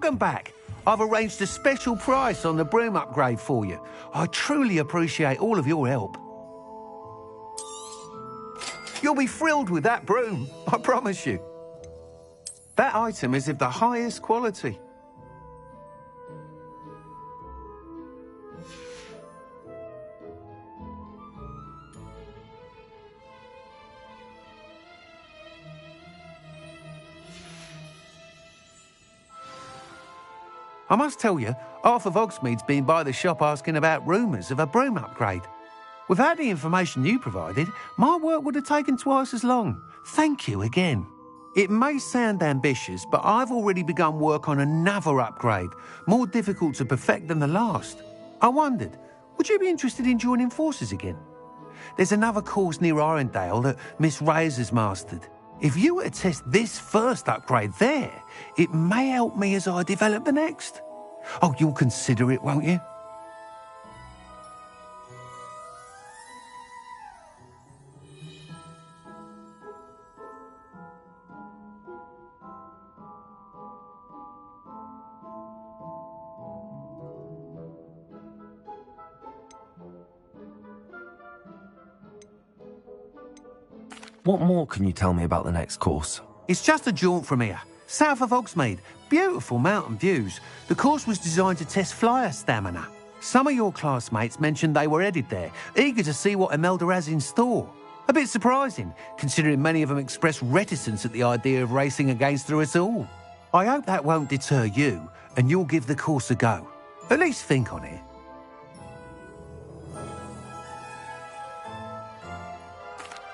Welcome back. I've arranged a special price on the broom upgrade for you. I truly appreciate all of your help. You'll be thrilled with that broom, I promise you. That item is of the highest quality. I must tell you, half of Hogsmeade's been by the shop asking about rumours of a broom upgrade. Without the information you provided, my work would have taken twice as long. Thank you again. It may sound ambitious, but I've already begun work on another upgrade, more difficult to perfect than the last. I wondered, would you be interested in joining forces again? There's another course near Arendelle that Miss Reyes has mastered. If you were to test this first upgrade there, it may help me as I develop the next. Oh, you'll consider it, won't you? What more can you tell me about the next course? It's just a jaunt from here, south of Hogsmeade. Beautiful mountain views. The course was designed to test flyer stamina. Some of your classmates mentioned they were headed there, eager to see what Imelda has in store. A bit surprising, considering many of them expressed reticence at the idea of racing against her at all. I hope that won't deter you, and you'll give the course a go. At least think on it.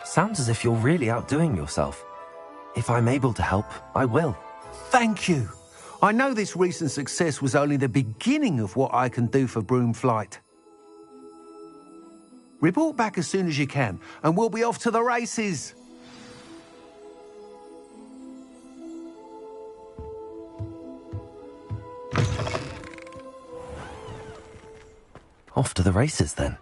Sounds as if you're really outdoing yourself. If I'm able to help, I will. Thank you. I know this recent success was only the beginning of what I can do for broom flight. Report back as soon as you can, and we'll be off to the races. Off to the races, then.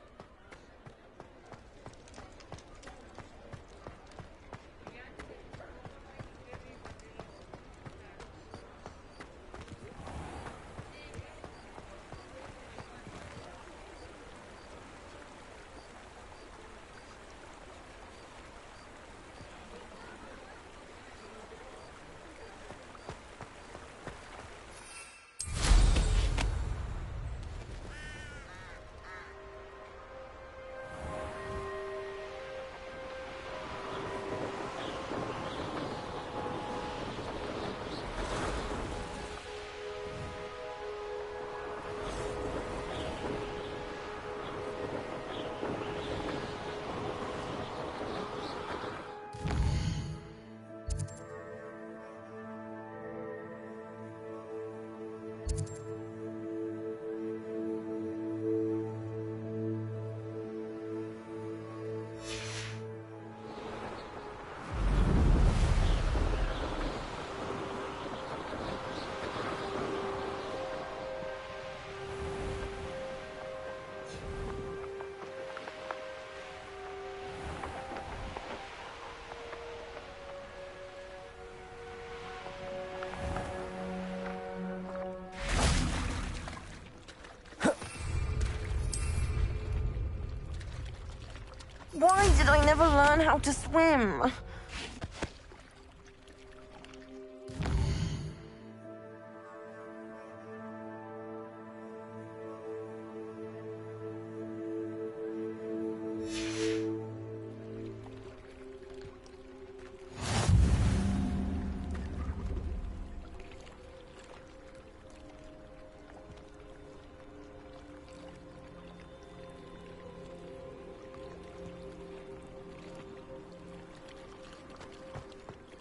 Why did I never learn how to swim?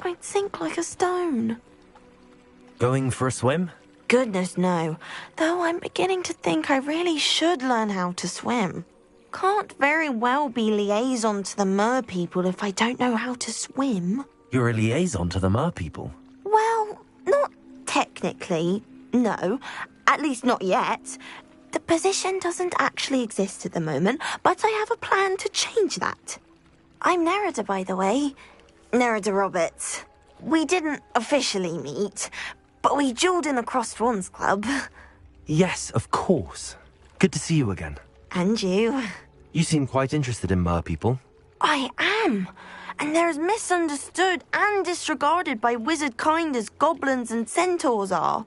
I'd sink like a stone. Going for a swim? Goodness, no. Though I'm beginning to think I really should learn how to swim. Can't very well be liaison to the mer people if I don't know how to swim. You're a liaison to the mer people? Well, not technically, no. At least not yet. The position doesn't actually exist at the moment, but I have a plan to change that. I'm Nerida, by the way. Nerida Roberts. We didn't officially meet, but we duelled in the Cross Swans Club. Yes, of course. Good to see you again. And you. You seem quite interested in mer people. I am. And they're as misunderstood and disregarded by wizard kind as goblins and centaurs are.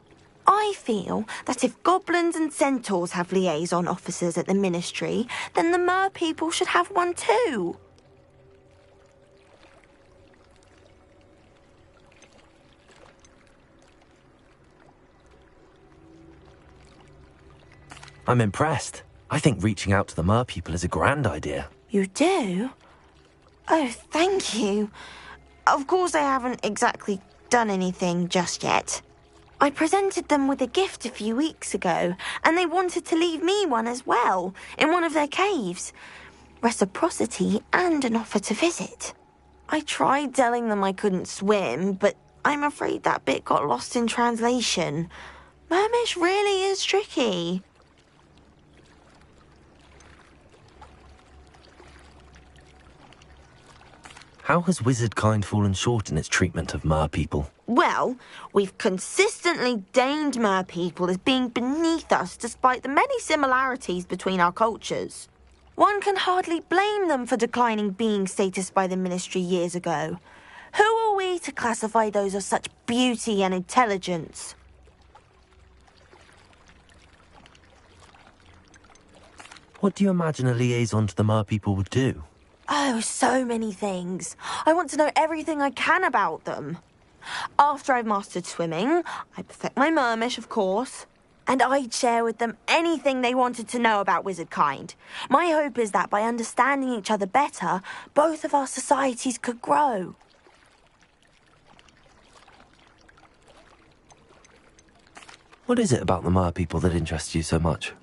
I feel that if goblins and centaurs have liaison officers at the ministry, then the mer people should have one too. I'm impressed. I think reaching out to the mer people is a grand idea. You do? Oh, thank you. Of course I haven't exactly done anything just yet. I presented them with a gift a few weeks ago, and they wanted to leave me one as well, in one of their caves. Reciprocity and an offer to visit. I tried telling them I couldn't swim, but I'm afraid that bit got lost in translation. Mermish really is tricky. How has wizard kind fallen short in its treatment of mer people? Well, we've consistently deemed mer people as being beneath us despite the many similarities between our cultures. One can hardly blame them for declining being status by the ministry years ago. Who are we to classify those of such beauty and intelligence? What do you imagine a liaison to the mer people would do? Oh, so many things. I want to know everything I can about them. After I've mastered swimming, I perfect my mermish, of course, and I'd share with them anything they wanted to know about wizard kind. My hope is that by understanding each other better, both of our societies could grow. What is it about the mer people that interests you so much?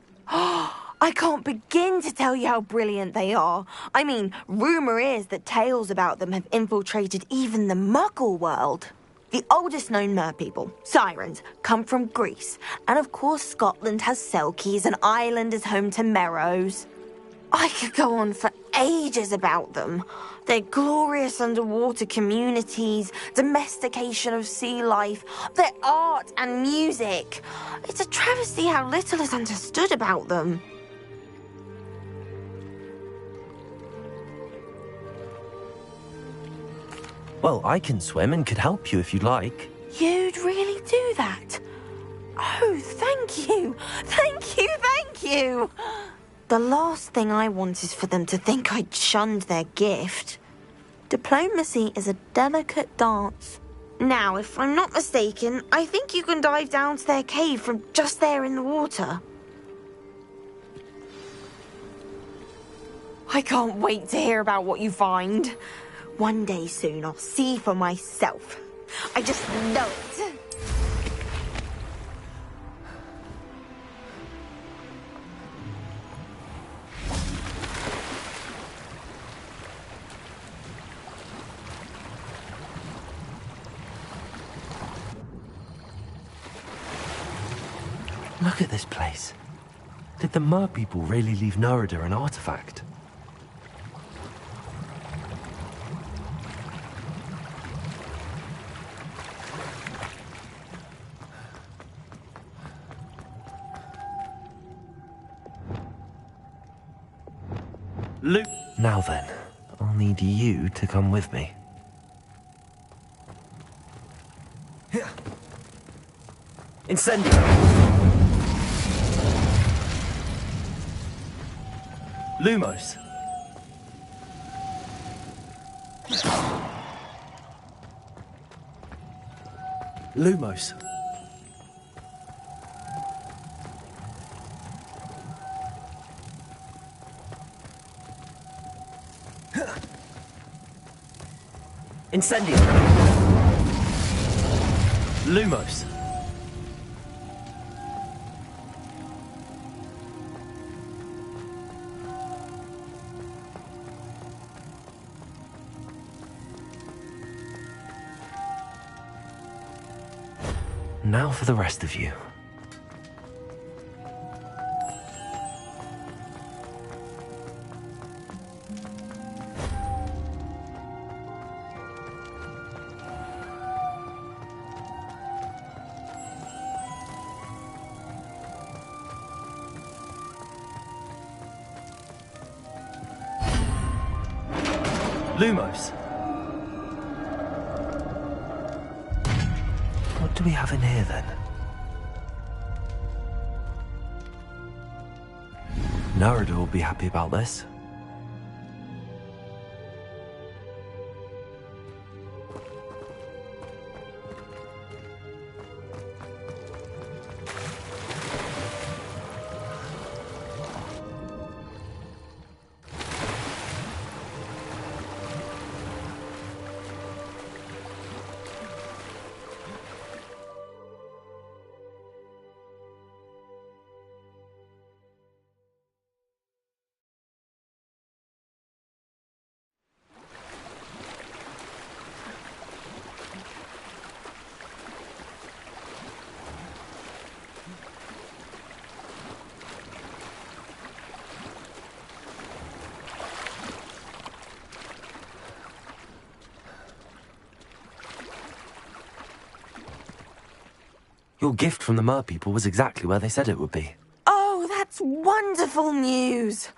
I can't begin to tell you how brilliant they are. I mean, rumour is that tales about them have infiltrated even the Muggle world. The oldest known mer people, sirens, come from Greece. And of course Scotland has Selkies and Ireland is home to Merrows. I could go on for ages about them. Their glorious underwater communities, domestication of sea life, their art and music. It's a travesty how little is understood about them. Well, I can swim and could help you if you'd like. You'd really do that? Oh, thank you! Thank you, thank you! The last thing I want is for them to think I'd shunned their gift. Diplomacy is a delicate dance. Now, if I'm not mistaken, I think you can dive down to their cave from just there in the water. I can't wait to hear about what you find. One day soon, I'll see for myself. I just know it. Look at this place. Did the mer people really leave Nerida an artifact? Luke. Now then, I'll need you to come with me. Incendio! Lumos. Lumos. Incendio. Lumos. Now for the rest of you. Lumos. What do we have in here, then? Narada will be happy about this. Your gift from the Mer people was exactly where they said it would be. Oh, that's wonderful news.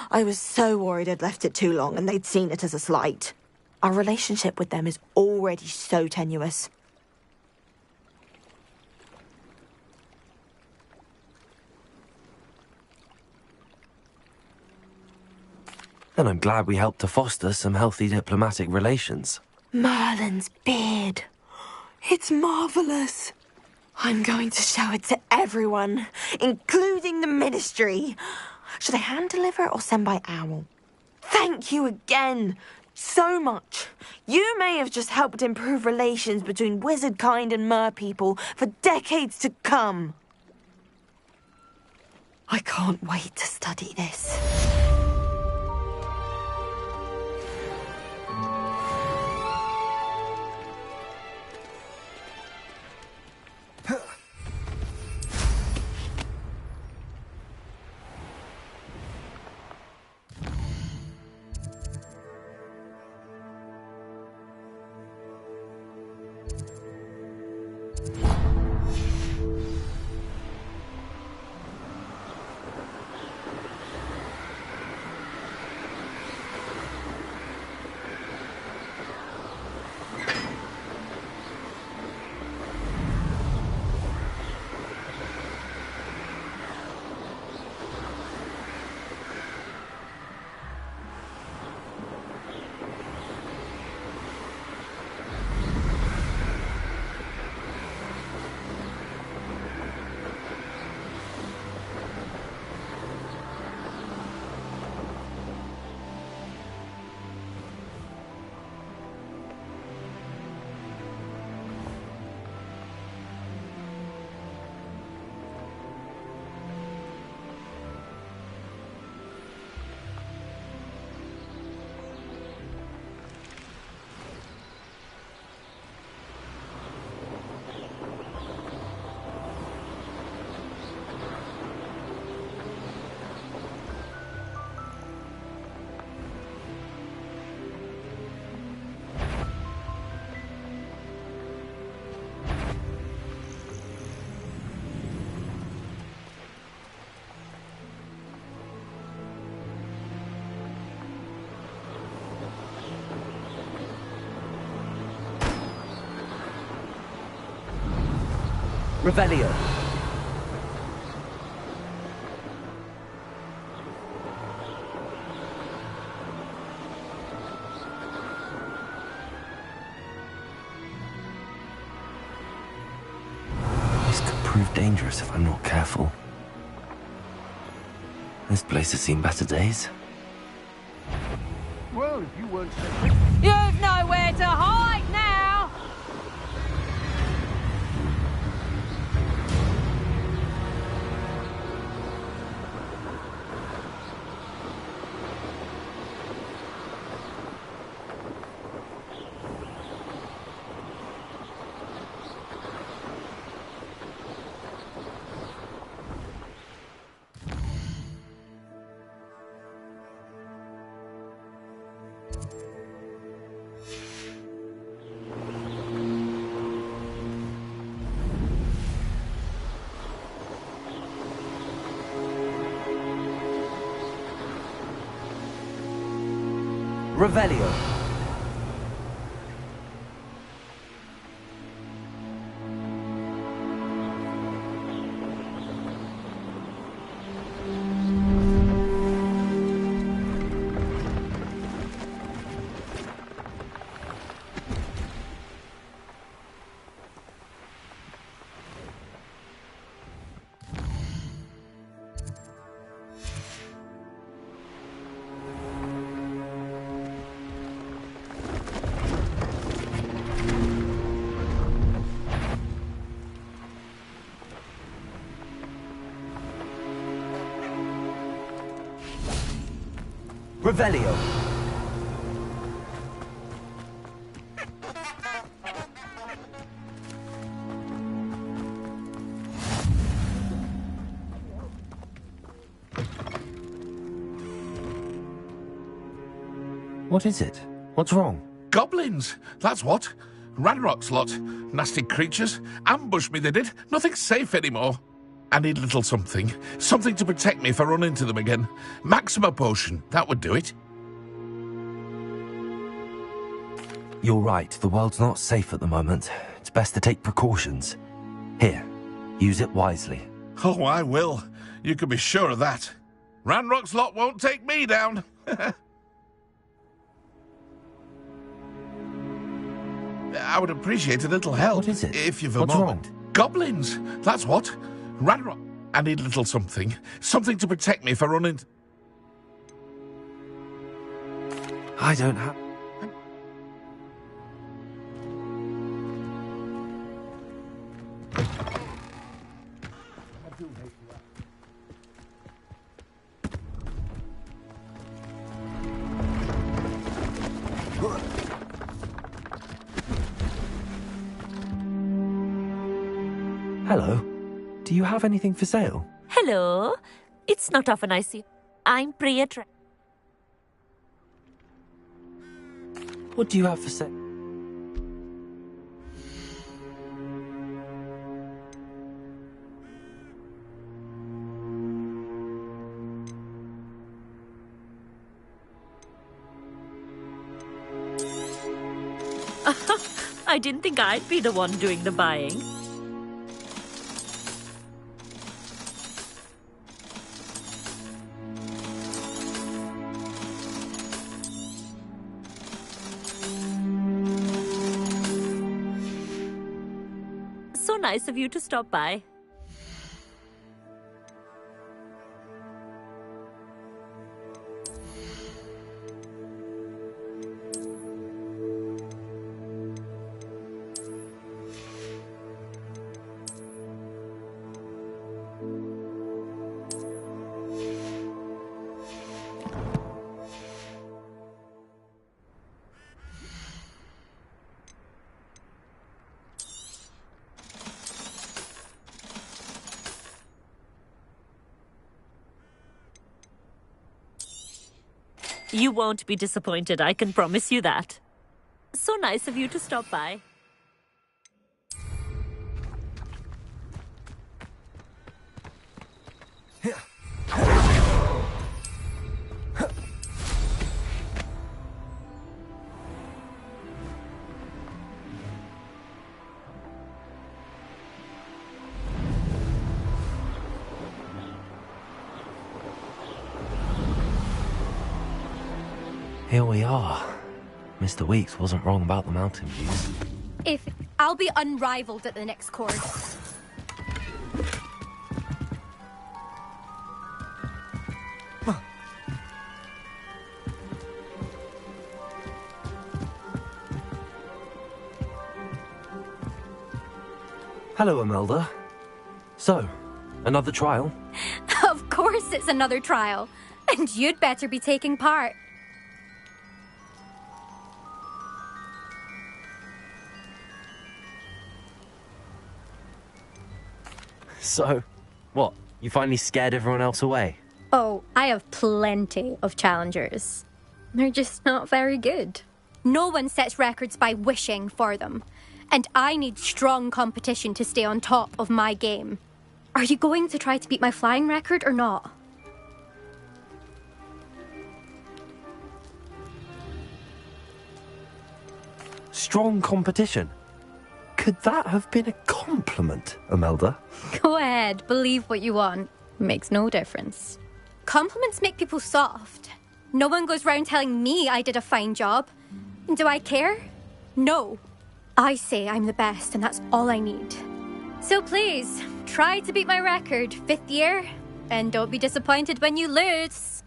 I was so worried I'd left it too long and they'd seen it as a slight. Our relationship with them is already so tenuous. Then I'm glad we helped to foster some healthy diplomatic relations. Merlin's beard. It's marvellous. I'm going to show it to everyone, including the Ministry. Should I hand deliver or send by owl? Thank you again so much. You may have just helped improve relations between wizard kind and mer people for decades to come. I can't wait to study this. Revelio. This could prove dangerous if I'm not careful. This place has seen better days. Well, if you weren't so... You've nowhere to hide now! Revelio. Revelio. What is it? What's wrong? Goblins, that's what. Ranrock's lot. Nasty creatures. Ambushed me, they did. Nothing's safe anymore. I need a little something. Something to protect me if I run into them again. Maxima potion, that would do it. You're right, the world's not safe at the moment. It's best to take precautions. Here, use it wisely. Oh, I will. You can be sure of that. Ranrock's lot won't take me down. I would appreciate a little help. What is it? If you've a What's moment. wrong? Goblins, that's what. Ranrock. I need a little something. Something to protect me if I run into... I don't have... Hello. Do you have anything for sale? Hello. It's not often I see. I'm Priya. What do you have for sale? I didn't think I'd be the one doing the buying. So nice of you to stop by. You won't be disappointed, I can promise you that. So nice of you to stop by. Here we are. Mr. Weeks wasn't wrong about the mountain views. I'll be unrivaled at the next course. Hello, Imelda. So, another trial? Of course it's another trial. And you'd better be taking part. So, what? You finally scared everyone else away? Oh, I have plenty of challengers. They're just not very good. No one sets records by wishing for them. And I need strong competition to stay on top of my game. Are you going to try to beat my flying record or not? Strong competition? Could that have been a compliment, Imelda? Go ahead, believe what you want. Makes no difference. Compliments make people soft. No one goes round telling me I did a fine job. And do I care? No. I say I'm the best and that's all I need. So please, try to beat my record, 5th year, and don't be disappointed when you lose.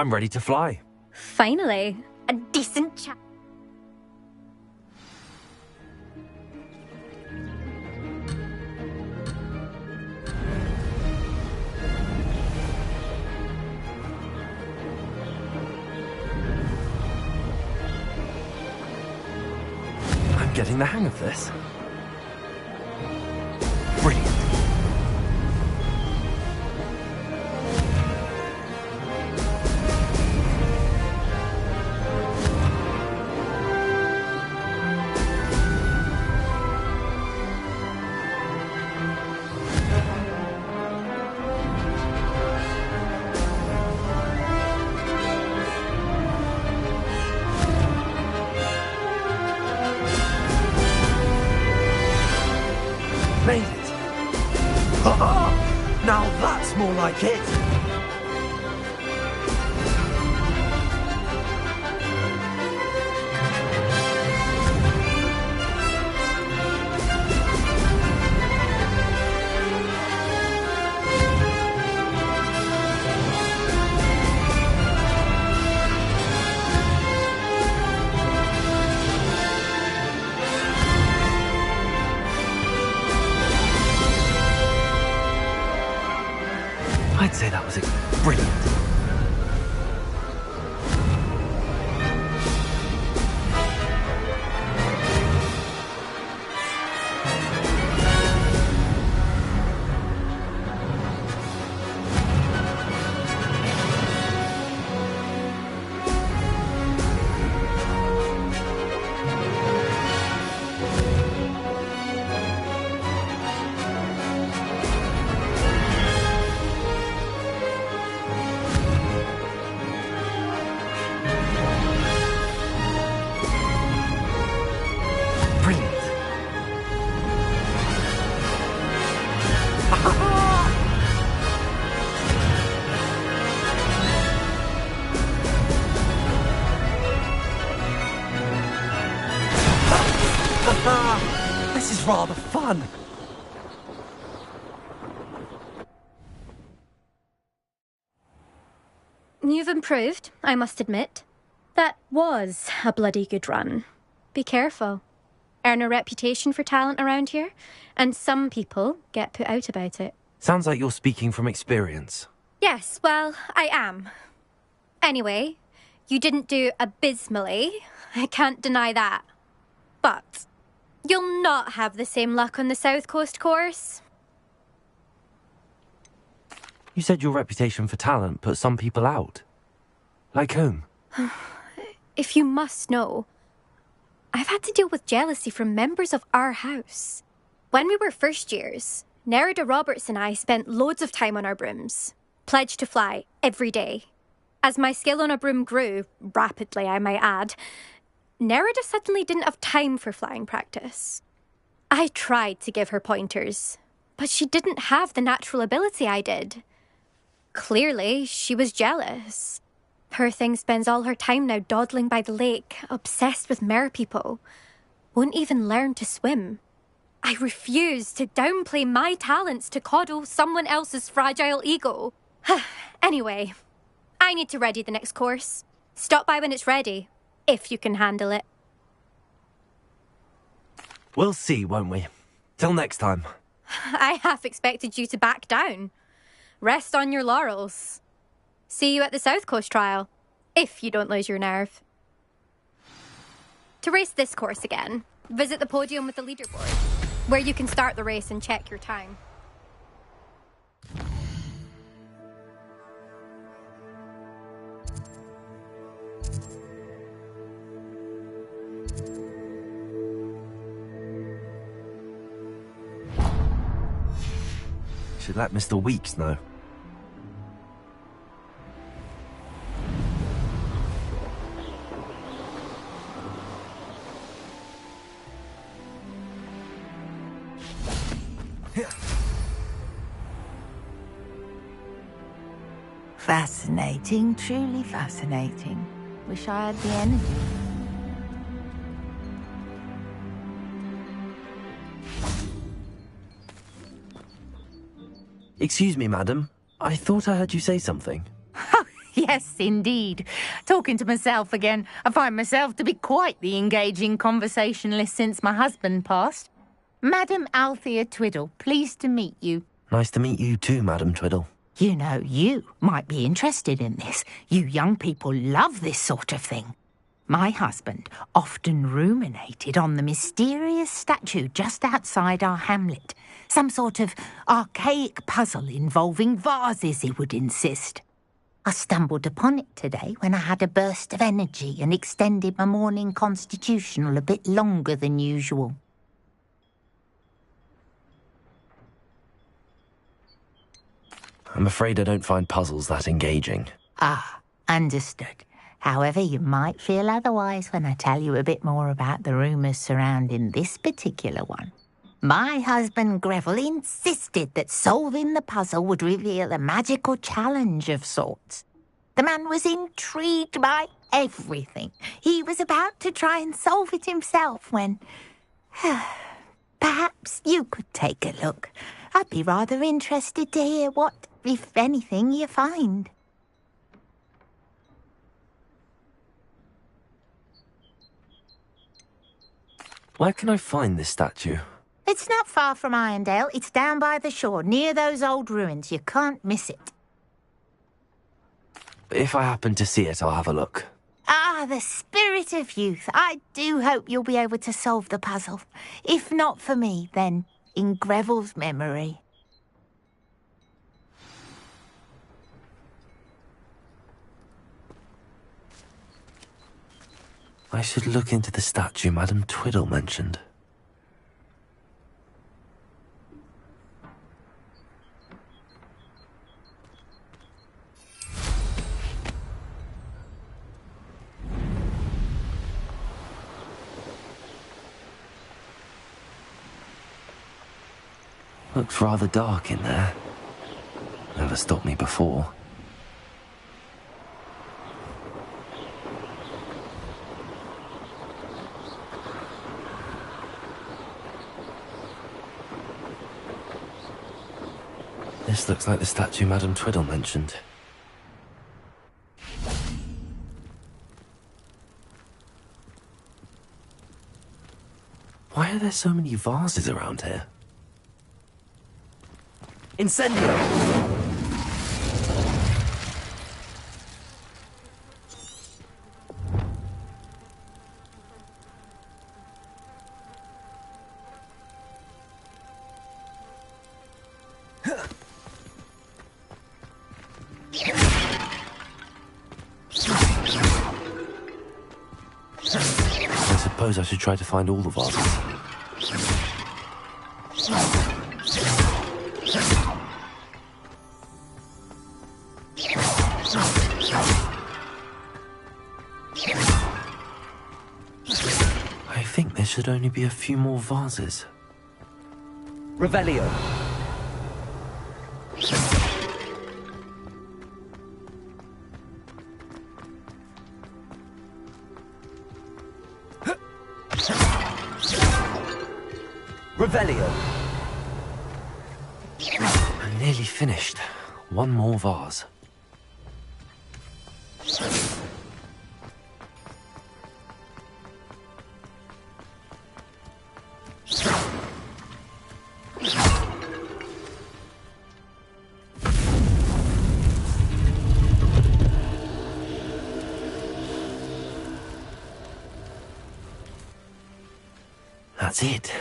I'm ready to fly. Finally, a decent chat. I'm getting the hang of this. Brilliant. Made it! Now that's more like it! I'd say that was brilliant. This is rather fun. You've improved, I must admit. That was a bloody good run. Be careful. Earn a reputation for talent around here, and some people get put out about it. Sounds like you're speaking from experience. Yes, well, I am. Anyway, you didn't do abysmally. I can't deny that. But you'll not have the same luck on the South Coast course. You said your reputation for talent put some people out. Like whom? If you must know, I've had to deal with jealousy from members of our house. When we were first years, Nerida Roberts and I spent loads of time on our brooms, pledged to fly every day. As my skill on a broom grew, rapidly I might add, Nerida suddenly didn't have time for flying practice. I tried to give her pointers, but she didn't have the natural ability I did. Clearly, she was jealous. Poor thing spends all her time now dawdling by the lake, obsessed with merpeople. Won't even learn to swim. I refuse to downplay my talents to coddle someone else's fragile ego. Anyway, I need to ready the next course. Stop by when it's ready, if you can handle it. We'll see, won't we? Till next time. I half expected you to back down. Rest on your laurels. See you at the South Coast trial, if you don't lose your nerve. To race this course again, visit the podium with the leaderboard, where you can start the race and check your time. Should let Mr. Weeks know. Fascinating, truly fascinating. Wish I had the energy. Excuse me, madam. I thought I heard you say something. Oh, Yes, indeed. Talking to myself again. I find myself to be quite the engaging conversationalist since my husband passed. Madam Althea Twiddle, pleased to meet you. Nice to meet you too, Madam Twiddle. You know, you might be interested in this. You young people love this sort of thing. My husband often ruminated on the mysterious statue just outside our hamlet. Some sort of archaic puzzle involving vases, he would insist. I stumbled upon it today when I had a burst of energy and extended my morning constitutional a bit longer than usual. I'm afraid I don't find puzzles that engaging. Ah, understood. However, you might feel otherwise when I tell you a bit more about the rumours surrounding this particular one. My husband Greville insisted that solving the puzzle would reveal a magical challenge of sorts. The man was intrigued by everything. He was about to try and solve it himself when... Perhaps you could take a look. I'd be rather interested to hear what, if anything, you find. Where can I find this statue? It's not far from Irondale. It's down by the shore, near those old ruins. You can't miss it. If I happen to see it, I'll have a look. Ah, the spirit of youth. I do hope you'll be able to solve the puzzle. If not for me, then in Greville's memory. I should look into the statue Madam Twiddle mentioned. Looks rather dark in there. Never stopped me before. This looks like the statue Madam Twiddle mentioned. Why are there so many vases around here? Incendio! I suppose I should try to find all the vases. I think there should only be a few more vases. Revelio. Revelio. I'm nearly finished. One more vase. That's it.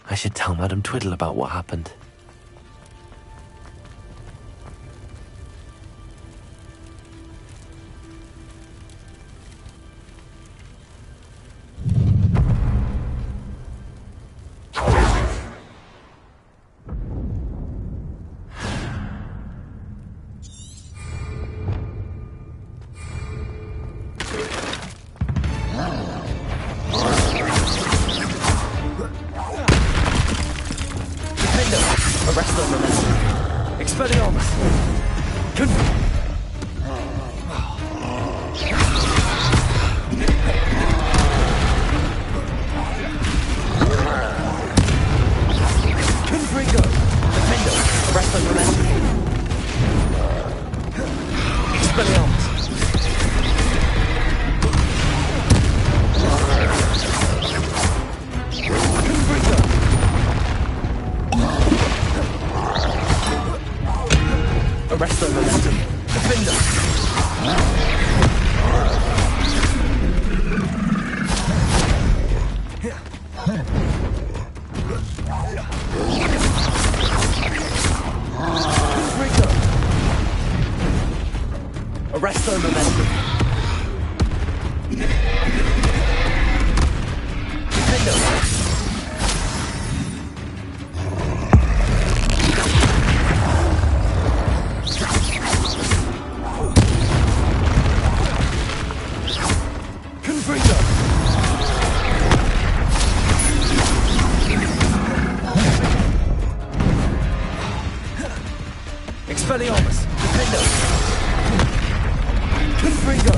I should tell Madam Twiddle about what happened. Arrest them, remember. Expelliarmus! Confringo! Defendo! Arrest them, remember. Expelliarmus! Expelliarmus! Defender! Confringo!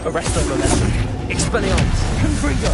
Arresto momentum. Expelliarmus! Confringo!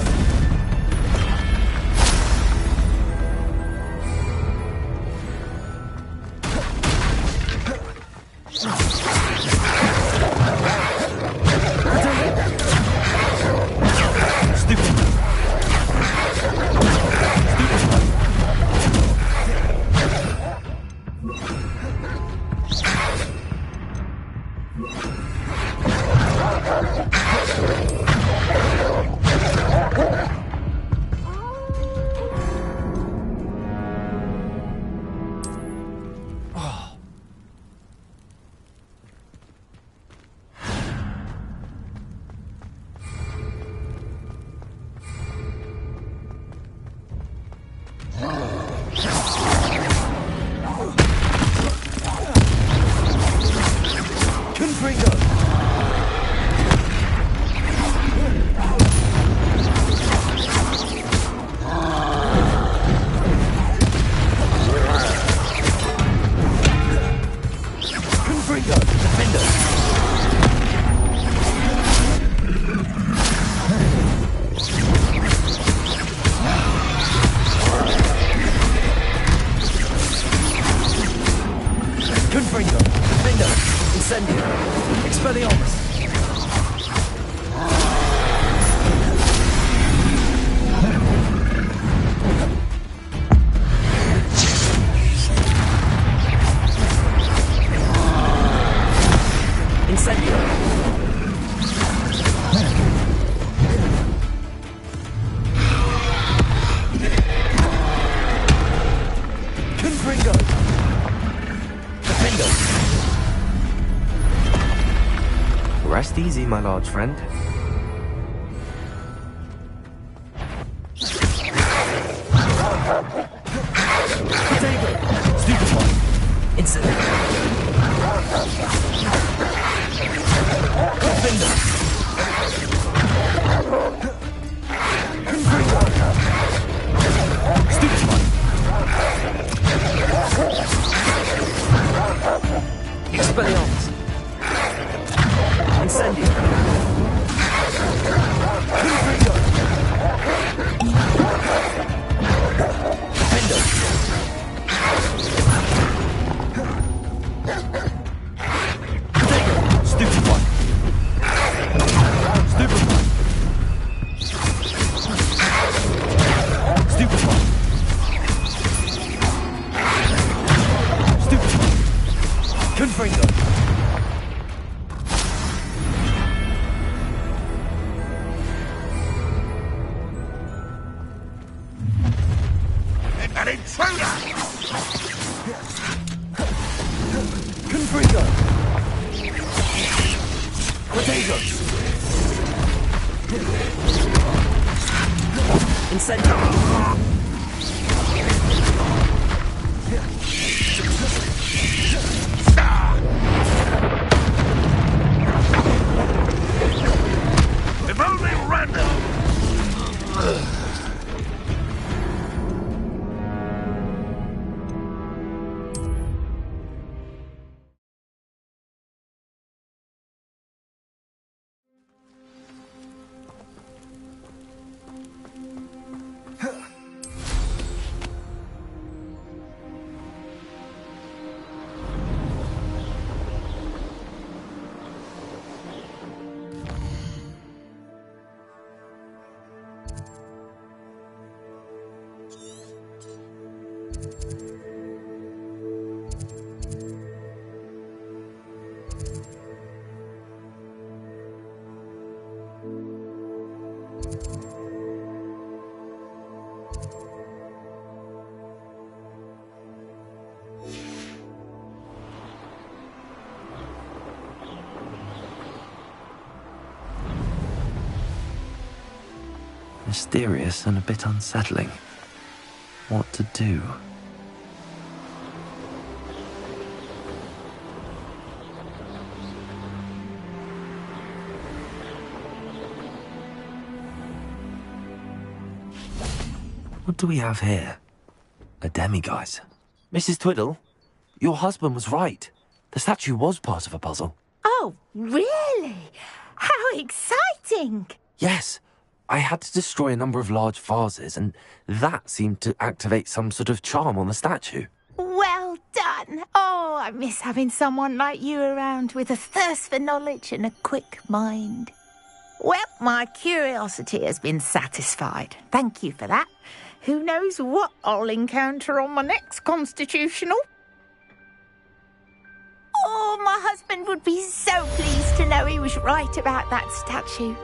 Rest easy, my large friend. Potato! Stupefy! Instant! Defender! Stupefy! Expelliarmus! Incendio! Confringo! Defender! Potato! Stupefy! Stupefy! Stupefy! Stupefy! Confringo! An intruder! Confringo! Potatoes! Incendio! If only Randall! Mysterious and a bit unsettling. What to do? What do we have here? A demiguise. Mrs. Twiddle, your husband was right. The statue was part of a puzzle. Oh, really? How exciting! Yes, I had to destroy a number of large vases, and that seemed to activate some sort of charm on the statue. Well done. Oh, I miss having someone like you around with a thirst for knowledge and a quick mind. Well, my curiosity has been satisfied. Thank you for that. Who knows what I'll encounter on my next constitutional? Oh, my husband would be so pleased to know he was right about that statue.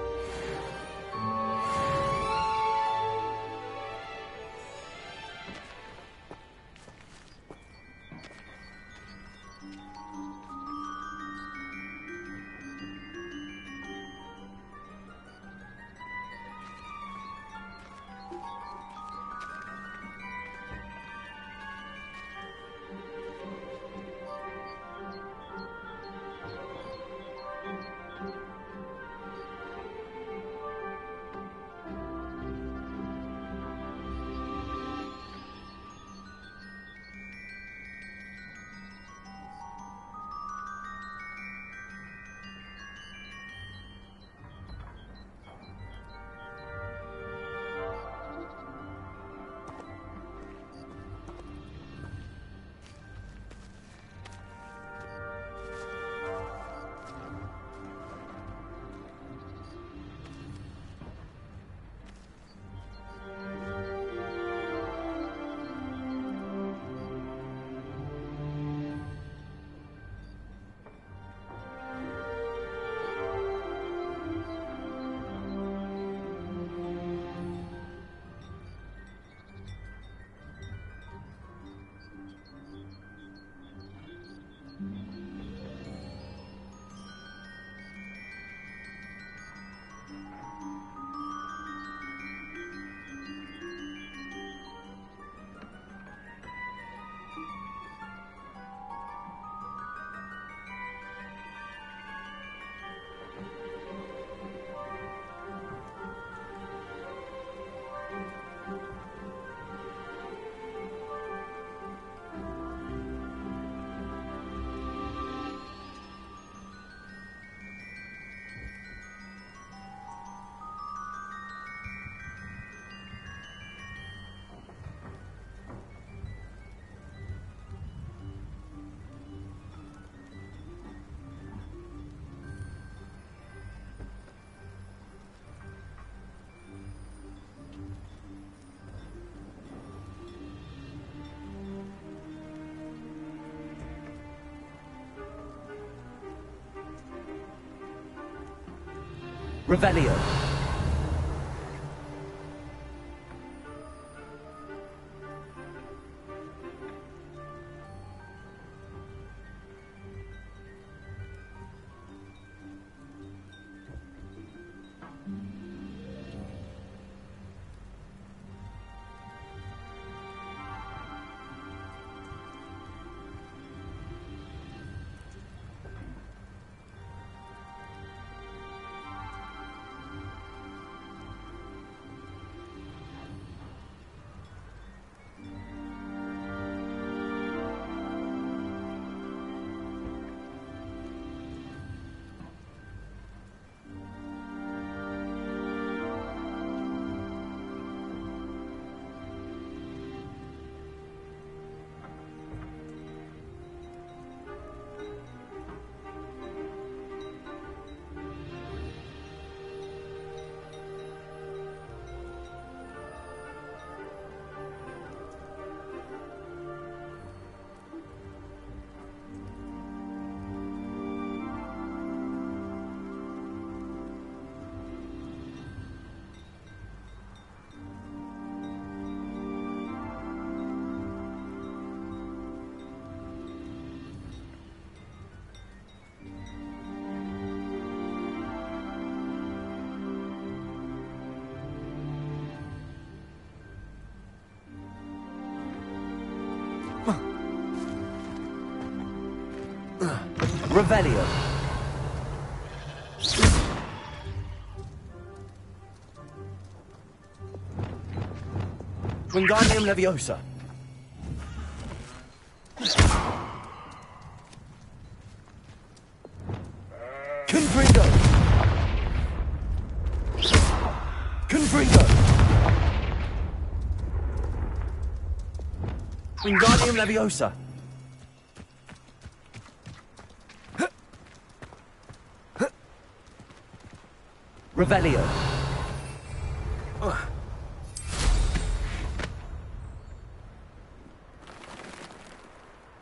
Revelio. Revelio. Wingardium Leviosa. Confringo. Confringo. Wingardium Leviosa. Revelio.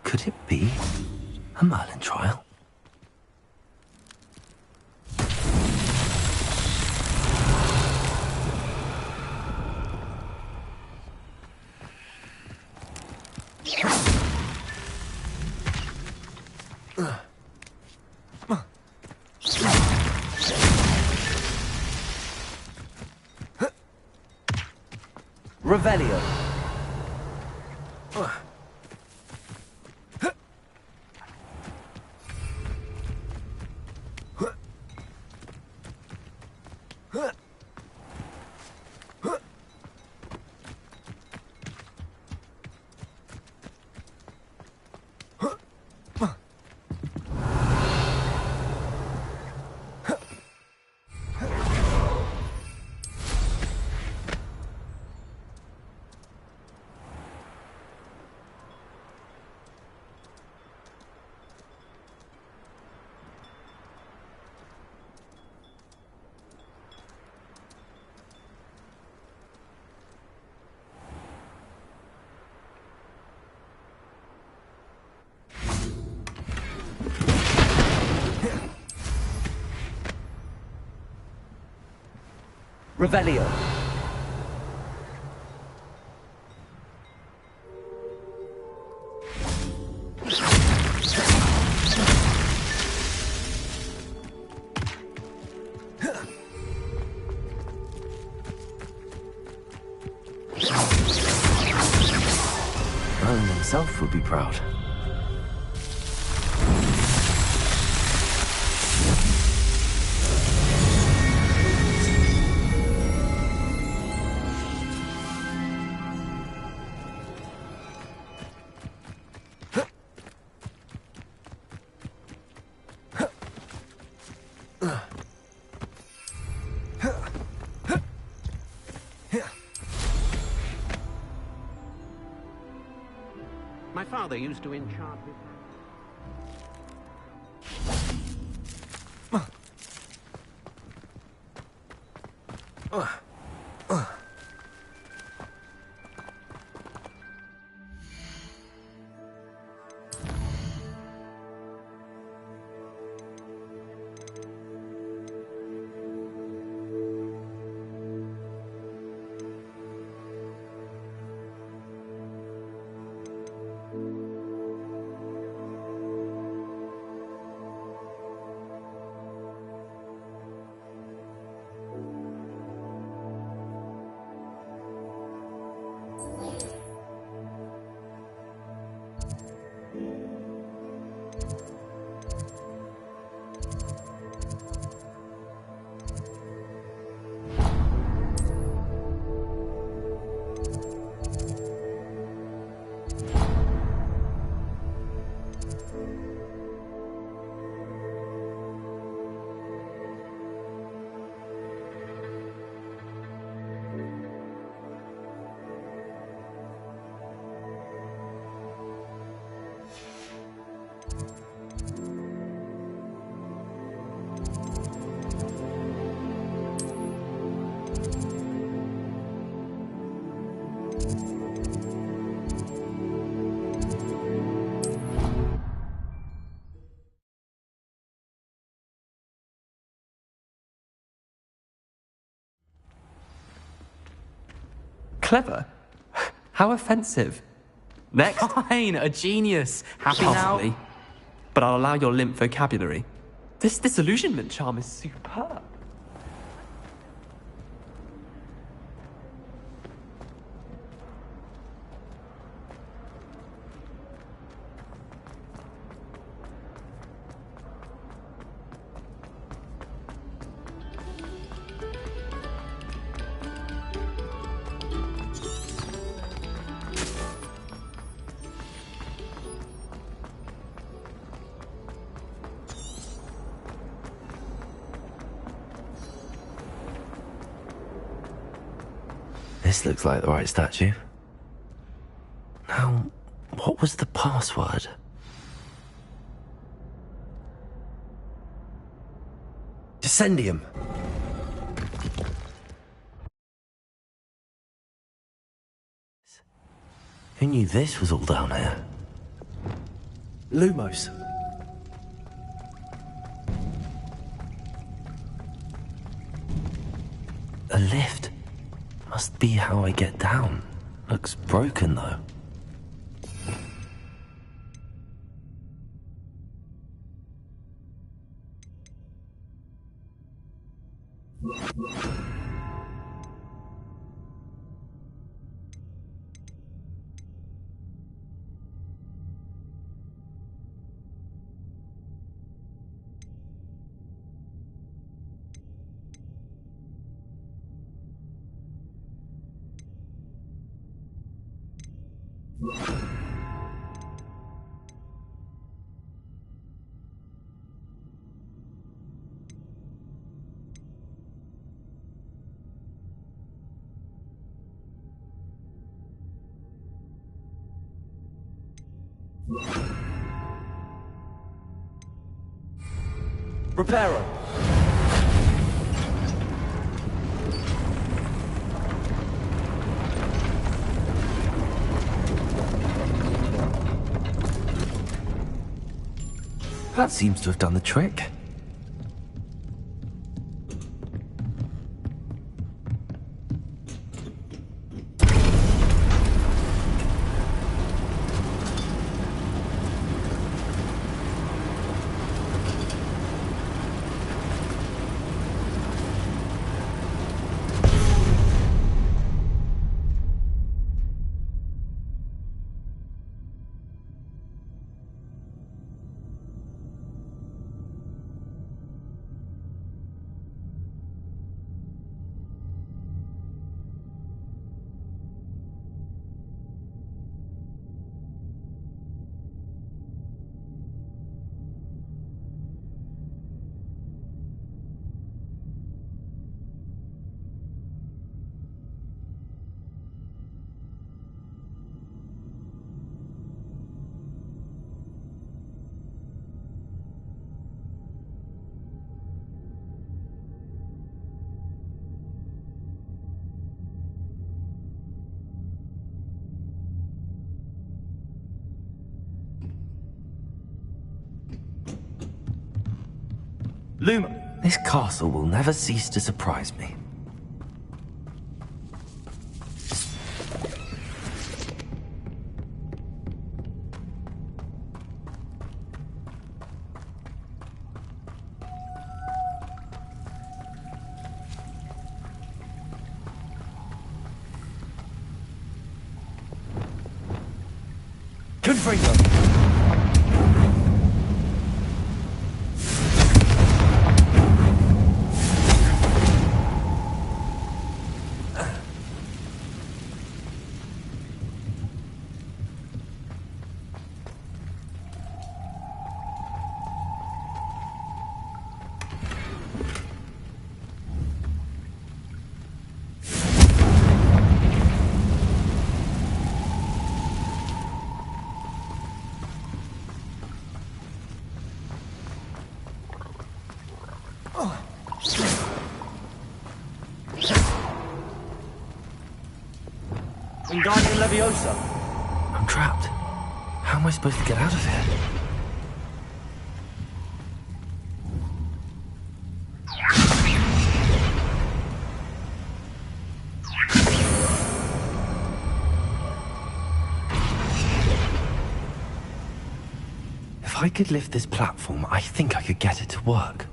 Could it be a Merlin trial? Revelio. Revelio. Merlin himself would be proud. My father used to enchant his... Clever? How offensive. Next. Fine, a genius. Happy Possibly. now? But I'll allow your limp vocabulary. This disillusionment charm is superb. This looks like the right statue. Now, what was the password? Descendium! Who knew this was all down here? Lumos. A lift. Must be how I get down. Looks broken, though. Reparo. That seems to have done the trick. Luma. This castle will never cease to surprise me. Confringo. Wingardium Leviosa. I'm trapped. How am I supposed to get out of here? If I could lift this platform, I think I could get it to work.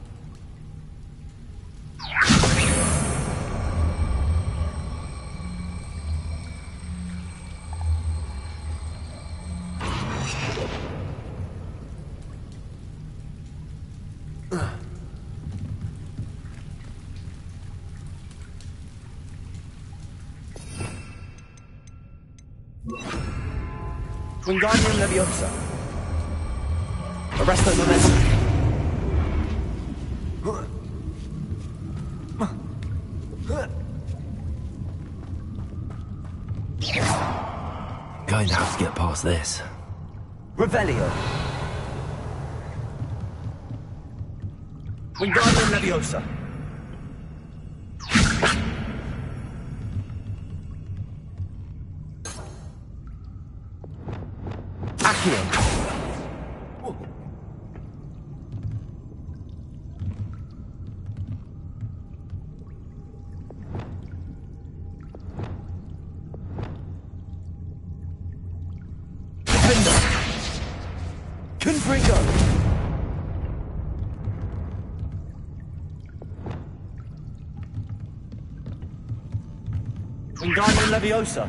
Wingardium Leviosa. Arresto Momentum. past this. Revelio. Wingardium Leviosa. Accio. Confringo! Wingardium Leviosa.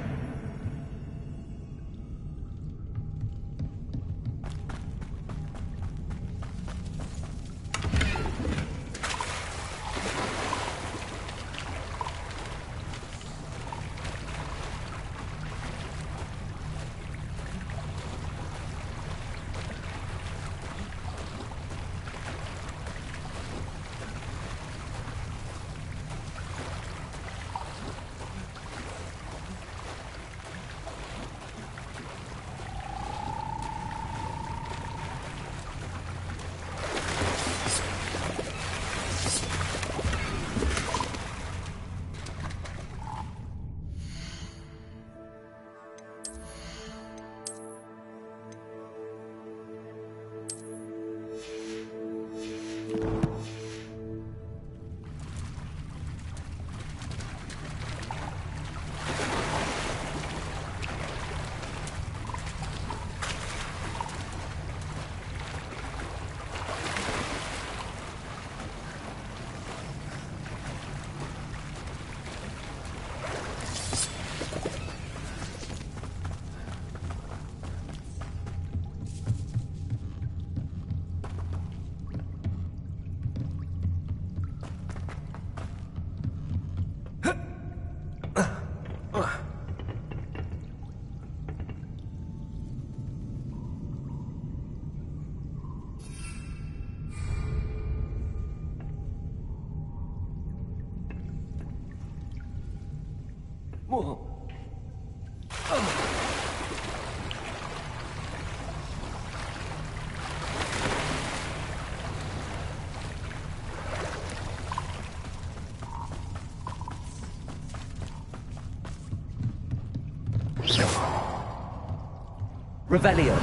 Revelio.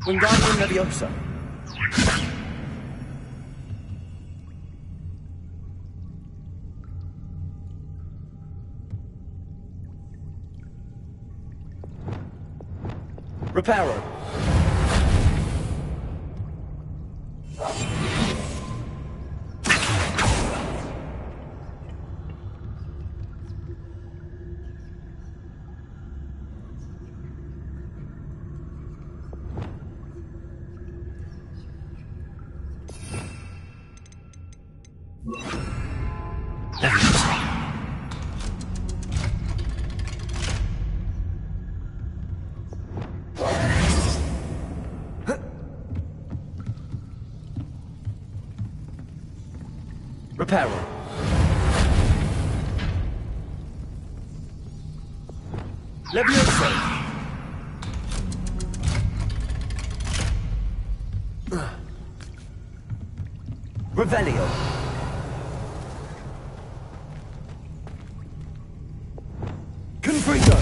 Wingardium Leviosa. Reparo. Reparo. Leviosa. Revelio. Confringo.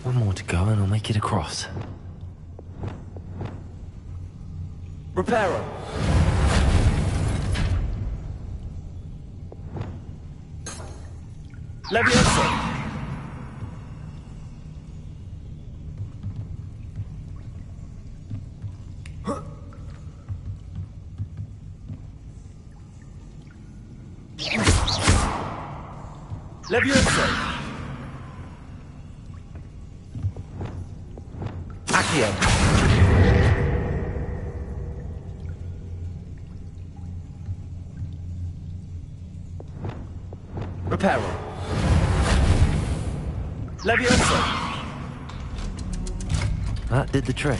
One more to go and I'll make it across. Reparo. Leviosa. Leviosa. Accio. Reparo. Leviosa. That did the trick.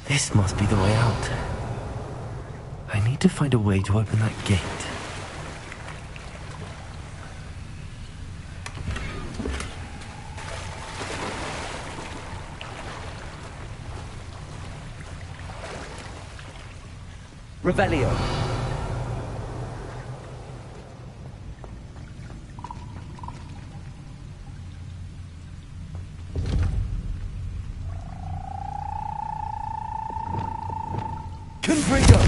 This must be the way out. I need to find a way to open that gate. Revelio. Confringo.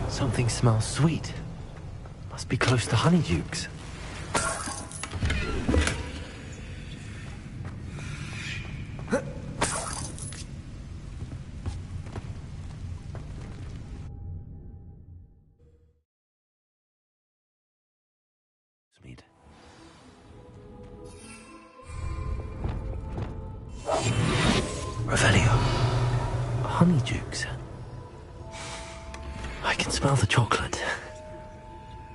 Something smells sweet. Must be close to Honeydukes. Sweet. Revelio. Honeydukes. I can smell the chocolate.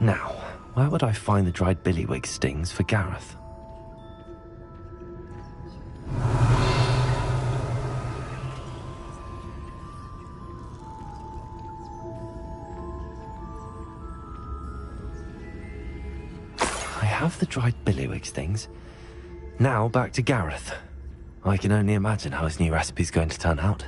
Now, where would I find the dried billywig stings for Gareth? I have the dried billywig stings. Now back to Gareth. I can only imagine how his new recipe's going to turn out.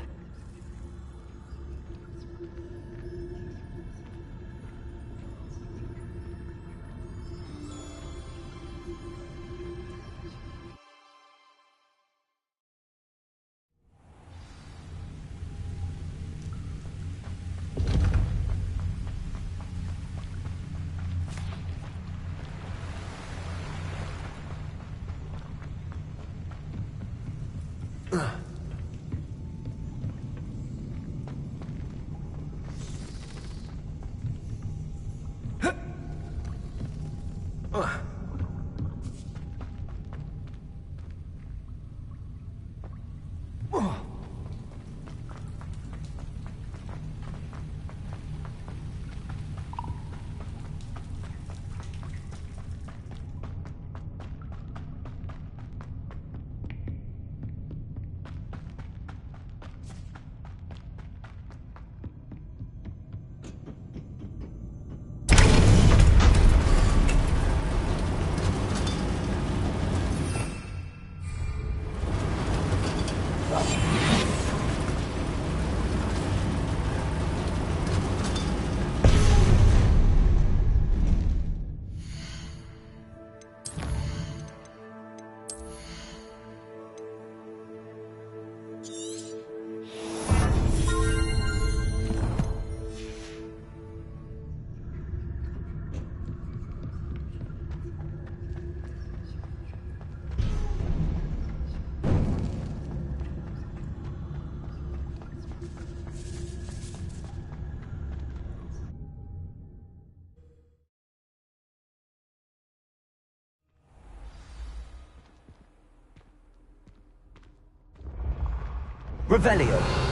Revelio.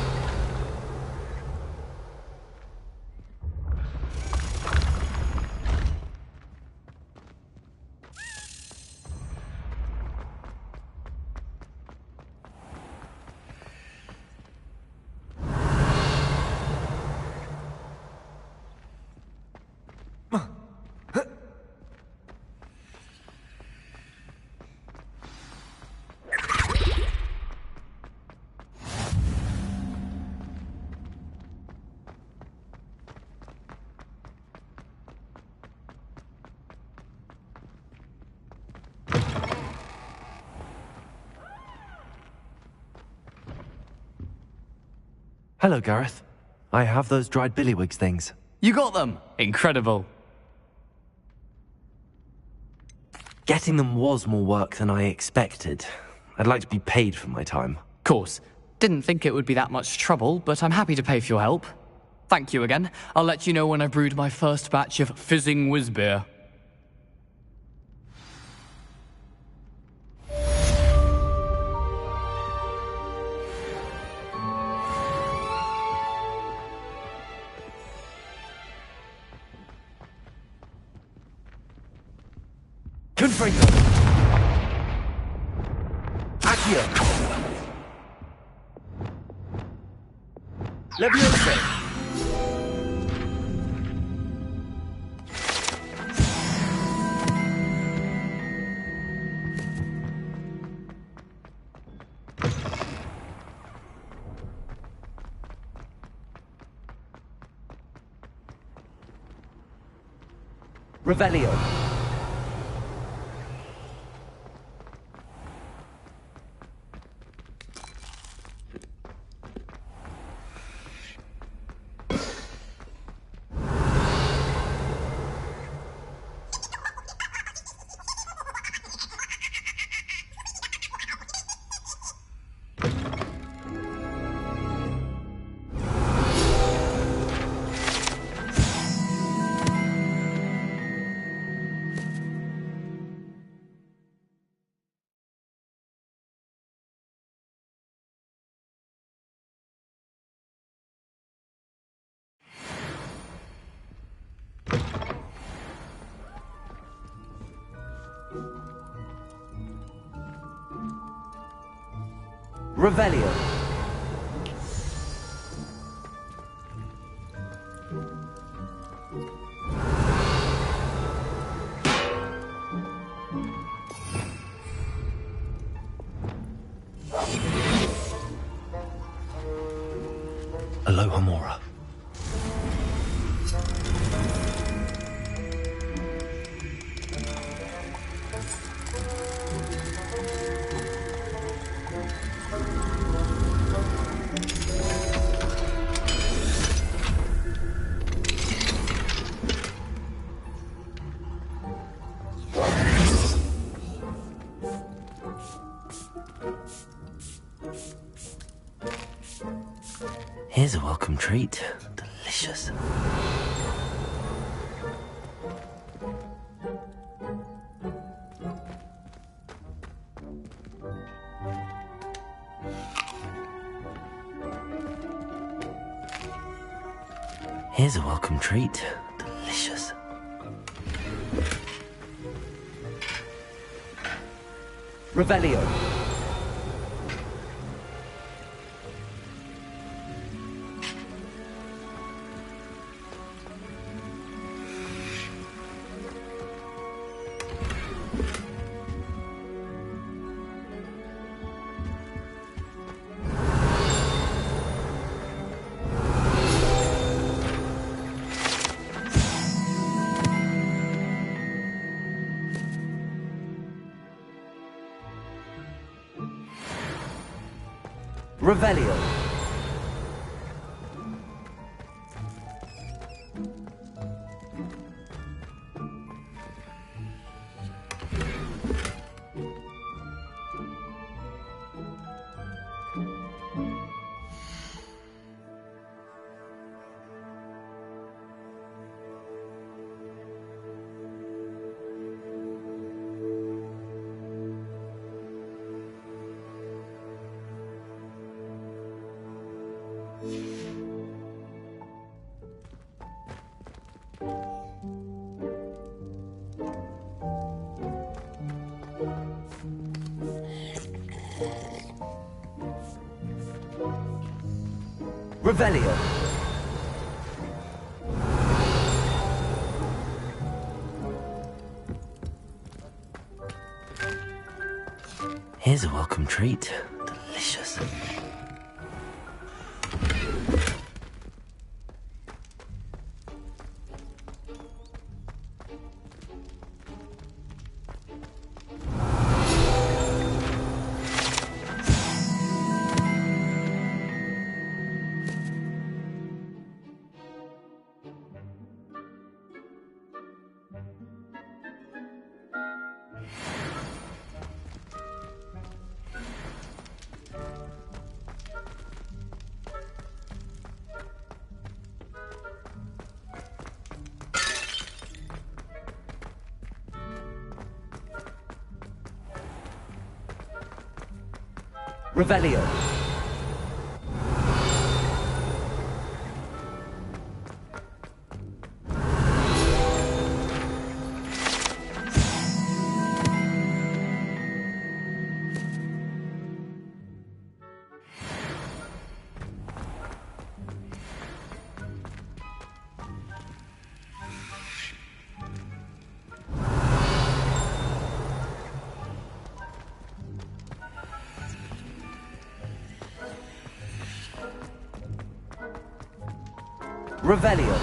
Hello, Gareth. I have those dried billywig things. You got them! Incredible. Getting them was more work than I expected. I'd like to be paid for my time. Course. Didn't think it would be that much trouble, but I'm happy to pay for your help. Thank you again. I'll let you know when I brewed my first batch of fizzing whiz beer. Confringo. Accio. Leviosa. Revelio. Revelio. Aloha Mora. Here's a welcome treat. Delicious. Here's a welcome treat. Delicious. Revelio. Revelio. Revelio. Here's a welcome treat. Delicious. Revelio. Revelio.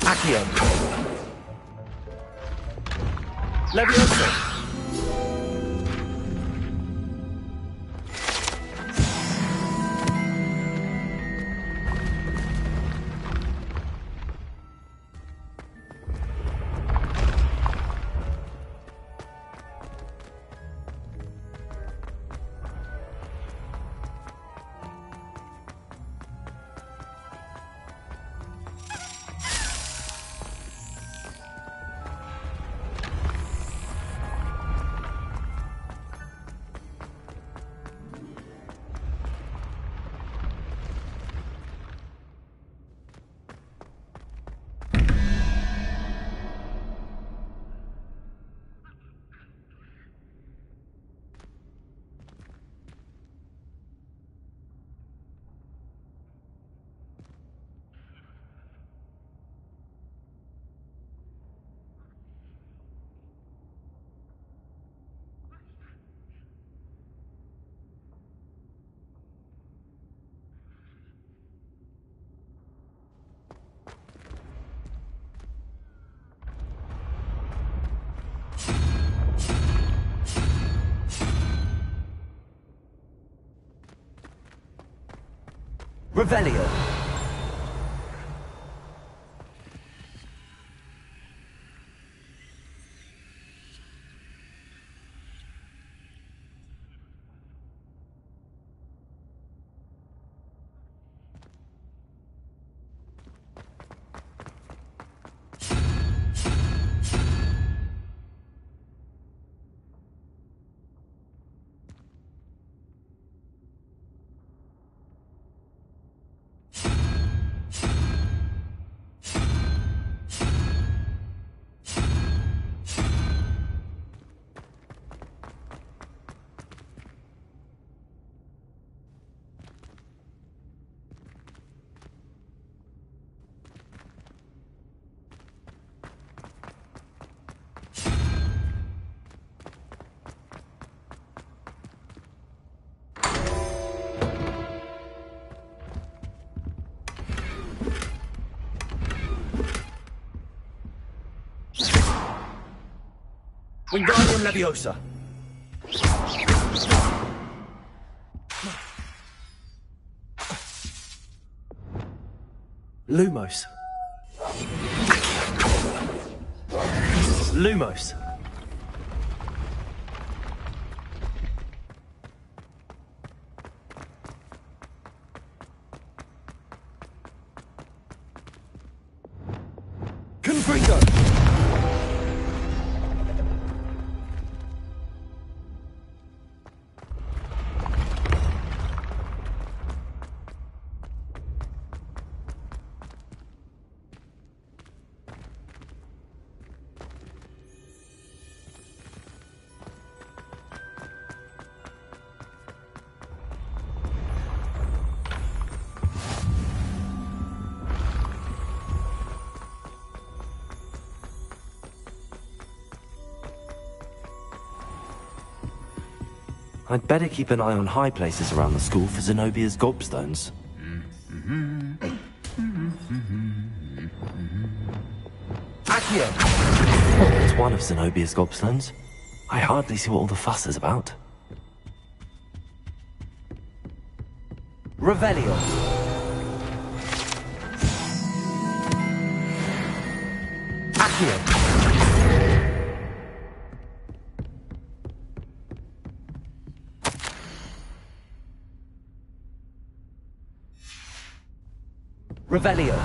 Accio. Leviosa. Revelio. Wingardium Leviosa. Lumos. Lumos. Confringo! I'd better keep an eye on high places around the school for Zenobia's gobstones. Accio! It's one of Zenobia's gobstones. I hardly see what all the fuss is about. Revelio! Accio! Revelio.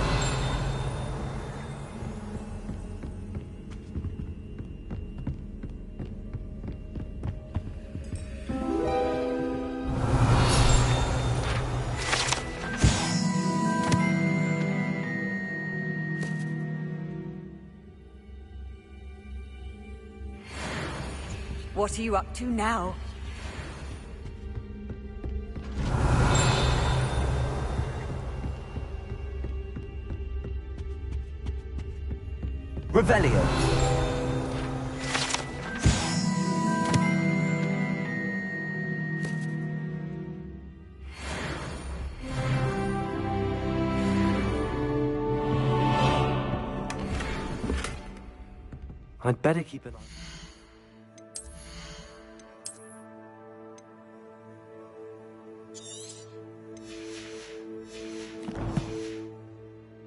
What are you up to now? Revelio. I'd better keep an eye.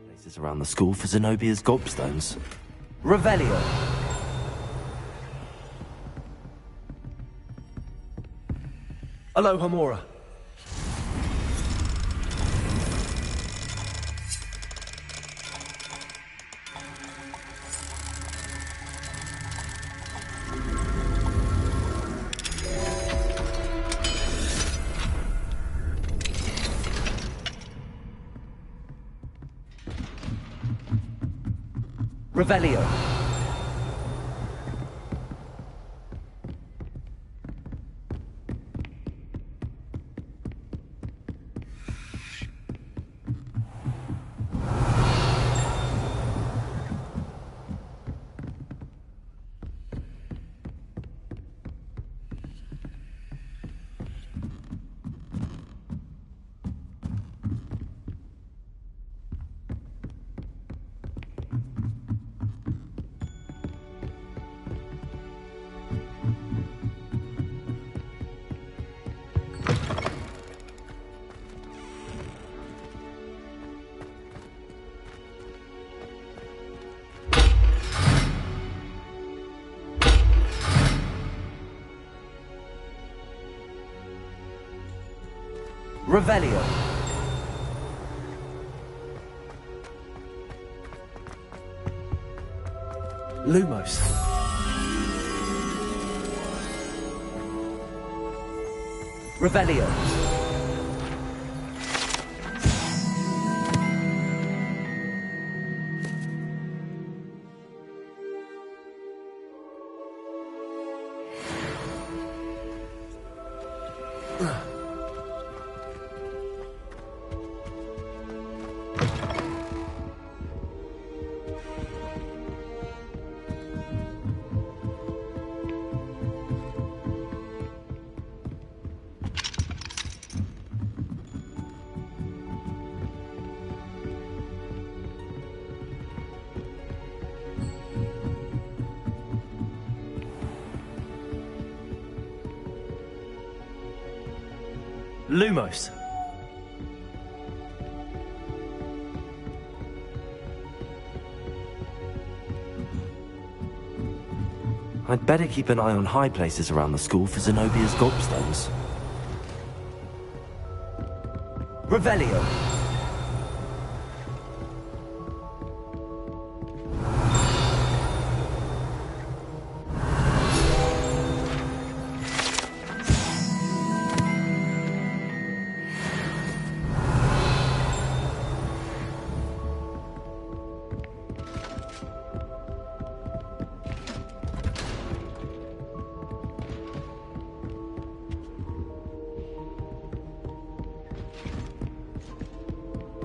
Places around the school for Zenobia's gobstones. Revelio. Aloha Mora. Revelio. Revelio. Lumos. Revelio. Lumos. I'd better keep an eye on high places around the school for Zenobia's gobstones. Revelio.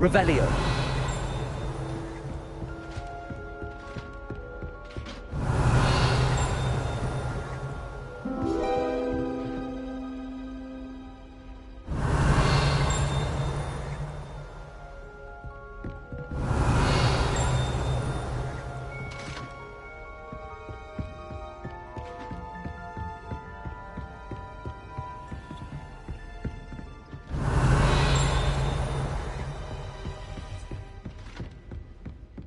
Revelio.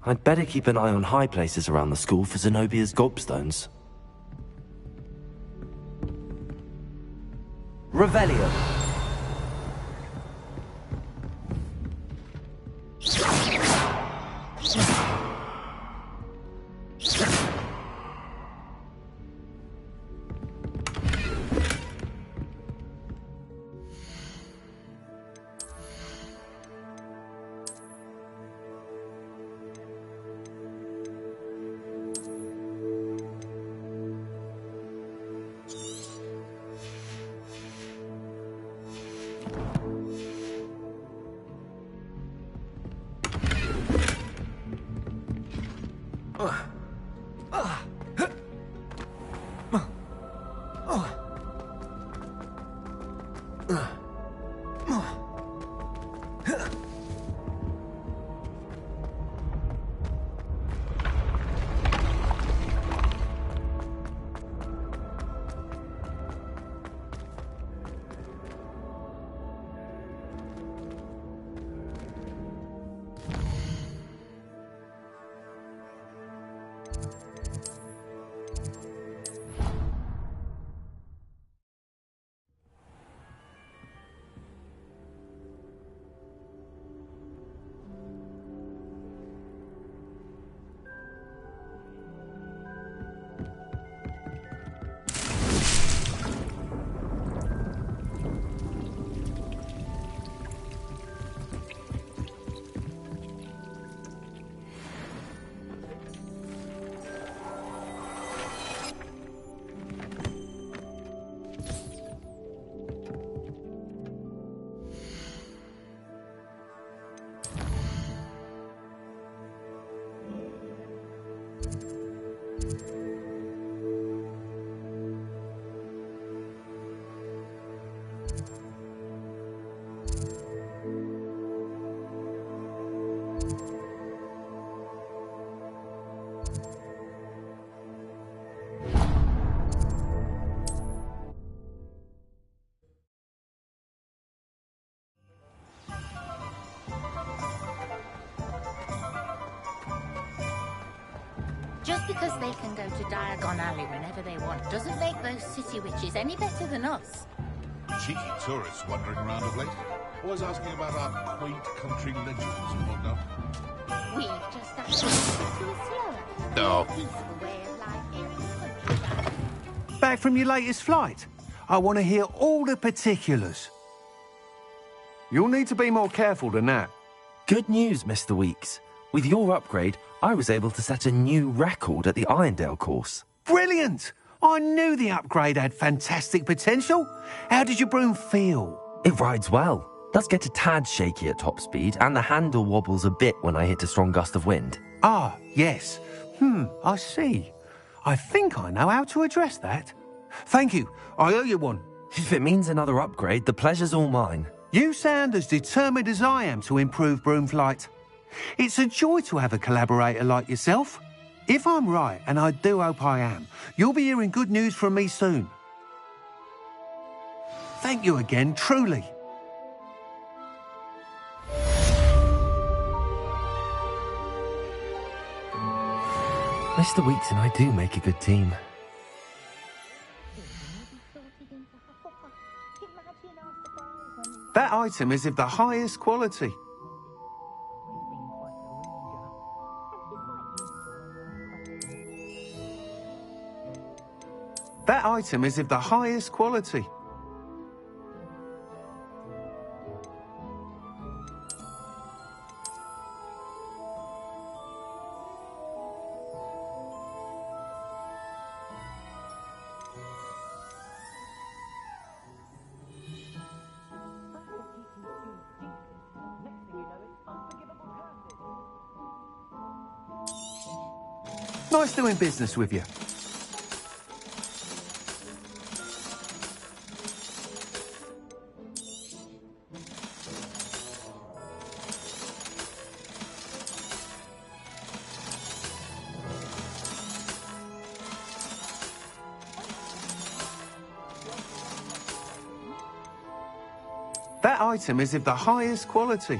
I'd better keep an eye on high places around the school for Zenobia's gobstones. Revelio. Just because they can go to Diagon Alley whenever they want doesn't make those city witches any better than us. Cheeky tourists wandering around of late. Always asking about our quaint country legends and whatnot. We just have to a slower, No. peaceful way of life in the countryside. Back from your latest flight? I want to hear all the particulars. You'll need to be more careful than that. Good news, Mr. Weeks. With your upgrade, I was able to set a new record at the Irondale course. Brilliant! I knew the upgrade had fantastic potential. How did your broom feel? It rides well. Does get a tad shaky at top speed, and the handle wobbles a bit when I hit a strong gust of wind. Ah, yes. I see. I think I know how to address that. Thank you. I owe you one. If it means another upgrade, the pleasure's all mine. You sound as determined as I am to improve broom flight. It's a joy to have a collaborator like yourself. If I'm right, and I do hope I am, you'll be hearing good news from me soon. Thank you again, truly. Mr. Weeks and I do make a good team. That item is of the highest quality. That item is of the highest quality. Nice doing business with you. That item is of the highest quality.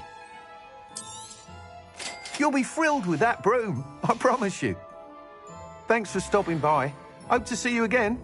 You'll be thrilled with that broom, I promise you. Thanks for stopping by. Hope to see you again.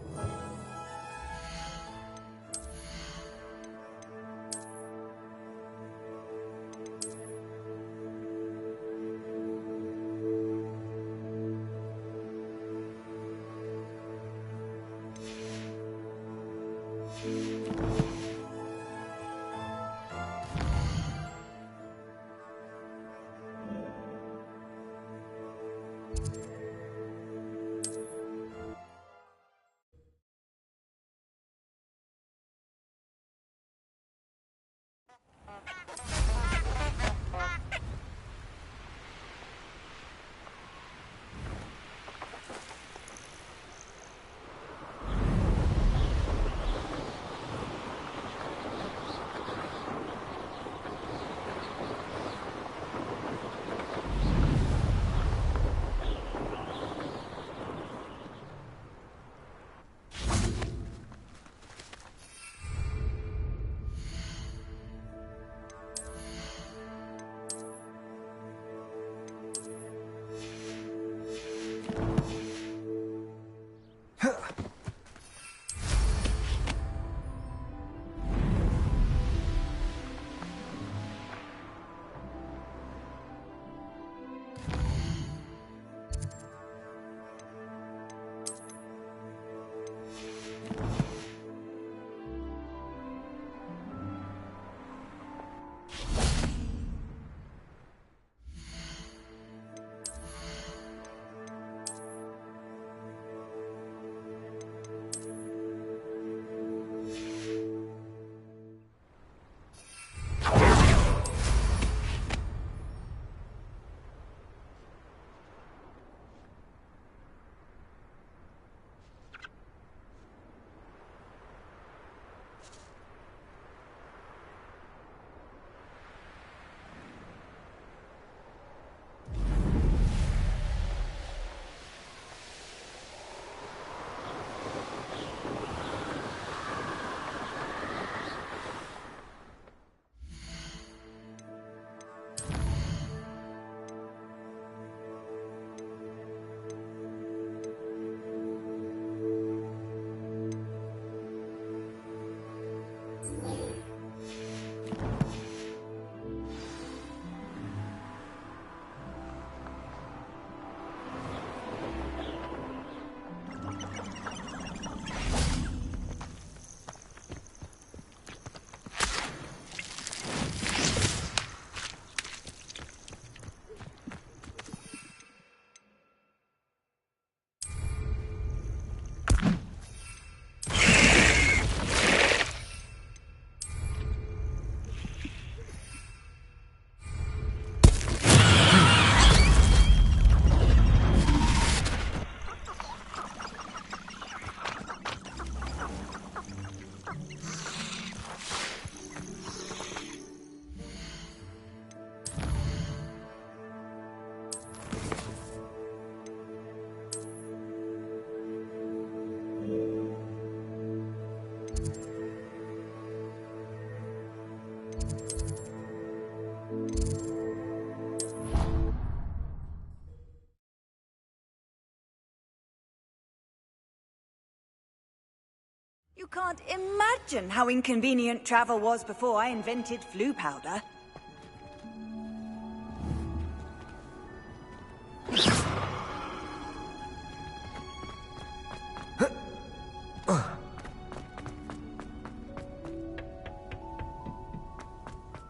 You can't imagine how inconvenient travel was before I invented flu powder.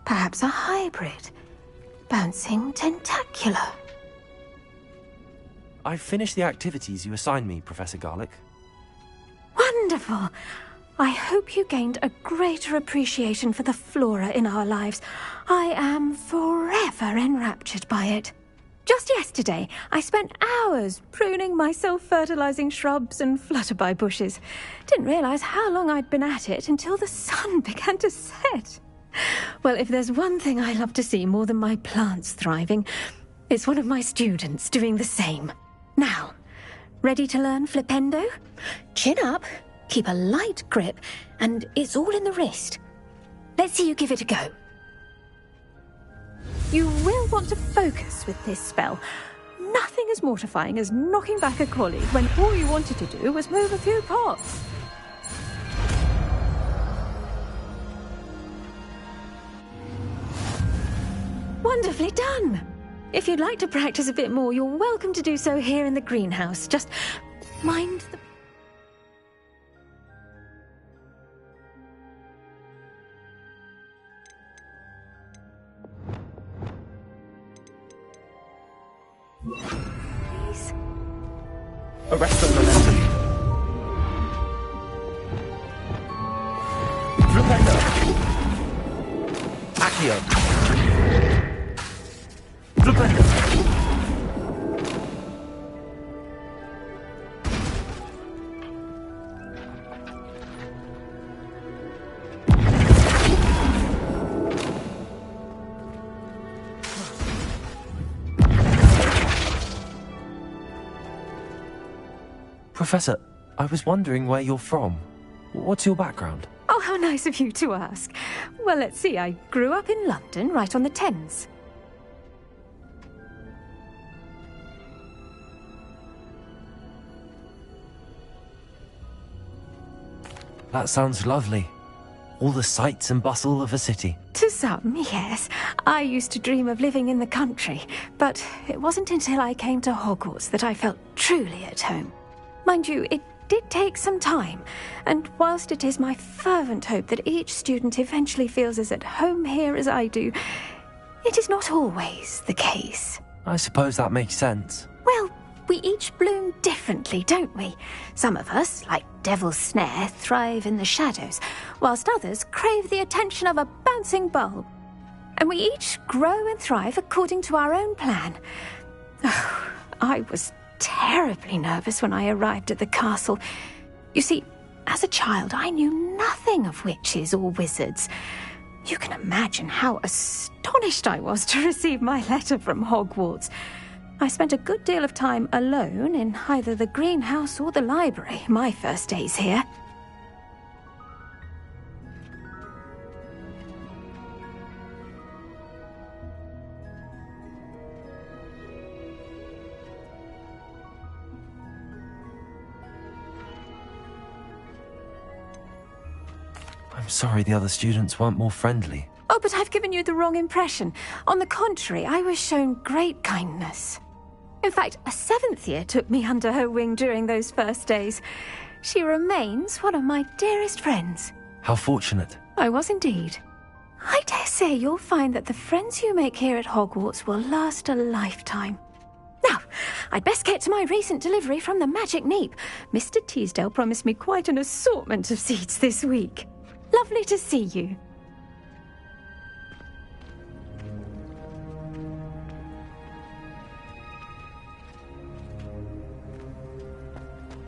Perhaps a hybrid. Bouncing tentacular. I've finished the activities you assigned me, Professor Garlick. Wonderful. I hope you gained a greater appreciation for the flora in our lives. I am forever enraptured by it. Just yesterday, I spent hours pruning my self-fertilizing shrubs and flutterby bushes. Didn't realize how long I'd been at it until the sun began to set. Well, if there's one thing I love to see more than my plants thriving, it's one of my students doing the same. Now, ready to learn flipendo? Chin up, keep a light grip, and it's all in the wrist. Let's see you give it a go. You will want to focus with this spell. Nothing as mortifying as knocking back a colleague when all you wanted to do was move a few pots. Wonderfully done! If you'd like to practice a bit more, you're welcome to do so here in the greenhouse. Just mind the... Please. Arrest the momentum. Flipendo. Accio. Flipendo. Professor, I was wondering where you're from. What's your background? Oh, how nice of you to ask. Well, let's see. I grew up in London, right on the Thames. That sounds lovely. All the sights and bustle of a city. To some, yes. I used to dream of living in the country, but it wasn't until I came to Hogwarts that I felt truly at home. Mind you, it did take some time, and whilst it is my fervent hope that each student eventually feels as at home here as I do, it is not always the case. I suppose that makes sense. Well, we each bloom differently, don't we? Some of us, like Devil's Snare, thrive in the shadows, whilst others crave the attention of a bouncing bulb. And we each grow and thrive according to our own plan. Oh, I was terribly nervous when I arrived at the castle. You see, as a child, I knew nothing of witches or wizards. You can imagine how astonished I was to receive my letter from Hogwarts. I spent a good deal of time alone in either the greenhouse or the library my first days here. I'm sorry the other students weren't more friendly. Oh, but I've given you the wrong impression. On the contrary, I was shown great kindness. In fact, a 7th year took me under her wing during those first days. She remains one of my dearest friends. How fortunate. I was indeed. I dare say you'll find that the friends you make here at Hogwarts will last a lifetime. Now, I'd best get to my recent delivery from the Magic Neep. Mr. Teasdale promised me quite an assortment of seeds this week. Lovely to see you.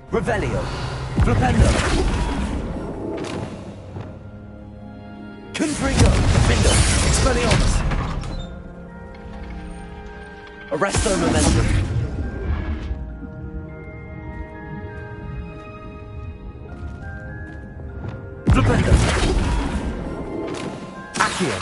Revelio. Flipendo. Confringo. Bingo. Expelliarmus. Arresto momentum. Flipendo. Accio.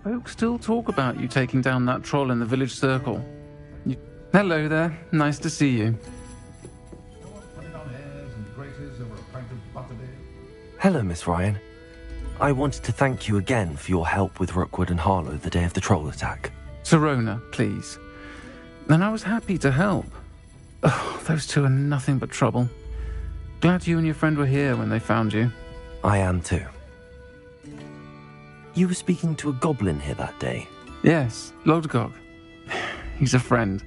Folks still talk about you taking down that troll in the village circle. Hello there. Nice to see you. Hello, Miss Ryan. I wanted to thank you again for your help with Rookwood and Harlow the day of the troll attack. Sirona, please. And I was happy to help. Oh, those two are nothing but trouble. Glad you and your friend were here when they found you. I am too. You were speaking to a goblin here that day? Yes, Lodgok. He's a friend.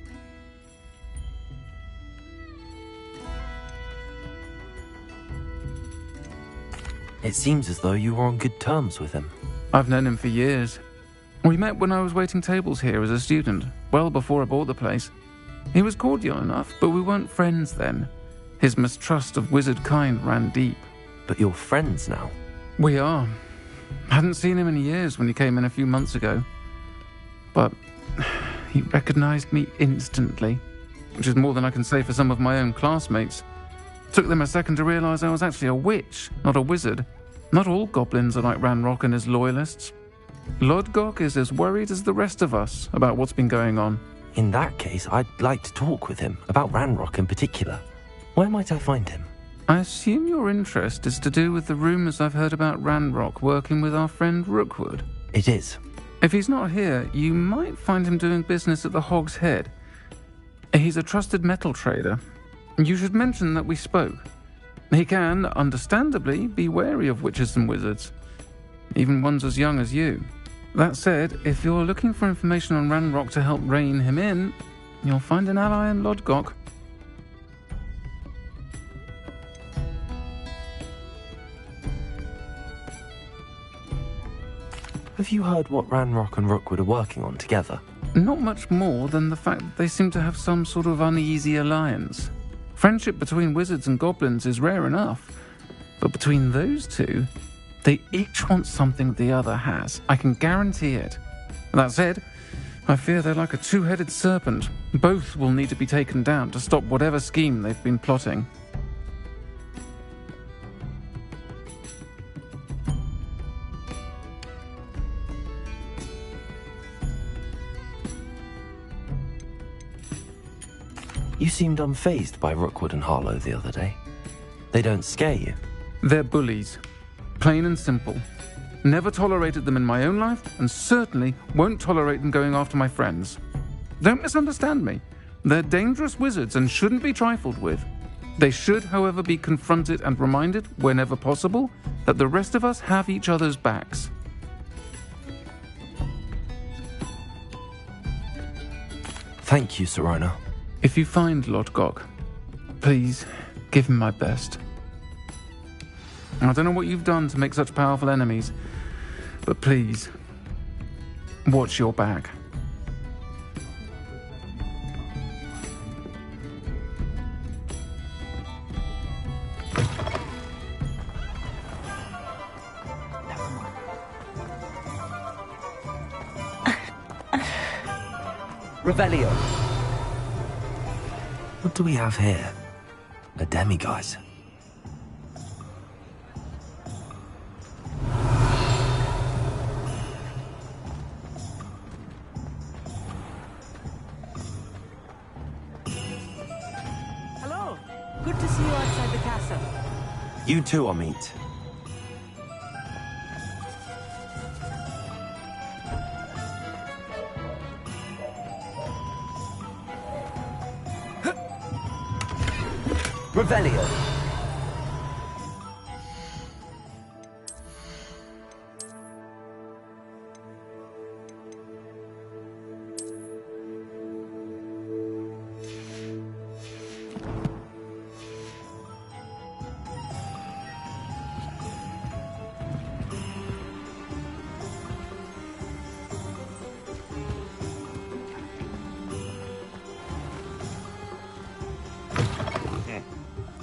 It seems as though you were on good terms with him. I've known him for years. We met when I was waiting tables here as a student, well before I bought the place. He was cordial enough, but we weren't friends then. His mistrust of wizard kind ran deep. But you're friends now? We are. Hadn't seen him in years when he came in a few months ago. But he recognized me instantly, which is more than I can say for some of my own classmates. Took them a second to realize I was actually a witch, not a wizard. Not all goblins are like Ranrock and his loyalists. Lodgok is as worried as the rest of us about what's been going on. In that case, I'd like to talk with him, about Ranrock in particular. Where might I find him? I assume your interest is to do with the rumors I've heard about Ranrock working with our friend Rookwood. It is. If he's not here, you might find him doing business at the Hog's Head. He's a trusted metal trader. You should mention that we spoke. He can, understandably, be wary of witches and wizards, even ones as young as you. That said, if you're looking for information on Ranrock to help rein him in, you'll find an ally in Lodgok. Have you heard what Ranrock and Rookwood are working on together? Not much more than the fact that they seem to have some sort of uneasy alliance. Friendship between wizards and goblins is rare enough, but between those two, they each want something the other has. I can guarantee it. That said, I fear they're like a two-headed serpent. Both will need to be taken down to stop whatever scheme they've been plotting. You seemed unfazed by Rookwood and Harlow the other day. They don't scare you? They're bullies. Plain and simple. Never tolerated them in my own life, and certainly won't tolerate them going after my friends. Don't misunderstand me. They're dangerous wizards and shouldn't be trifled with. They should, however, be confronted and reminded, whenever possible, that the rest of us have each other's backs. Thank you, Sirona. If you find Lodgok, please give him my best. I don't know what you've done to make such powerful enemies, but please, watch your back. Revelio. What do we have here? A demiguise. Hello. Good to see you outside the castle. You too, Amit. Revelio.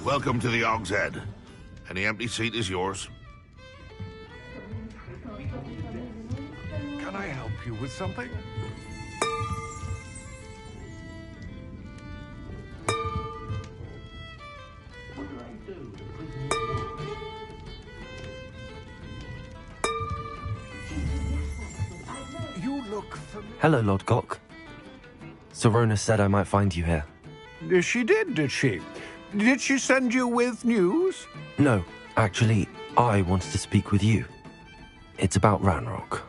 Welcome to the Hog's Head. Any empty seat is yours. Can I help you with something? look familiar? Hello, Lodgok. Sorona said I might find you here. She did she? Did she send you with news? No, actually, I wanted to speak with you. It's about Ranrock.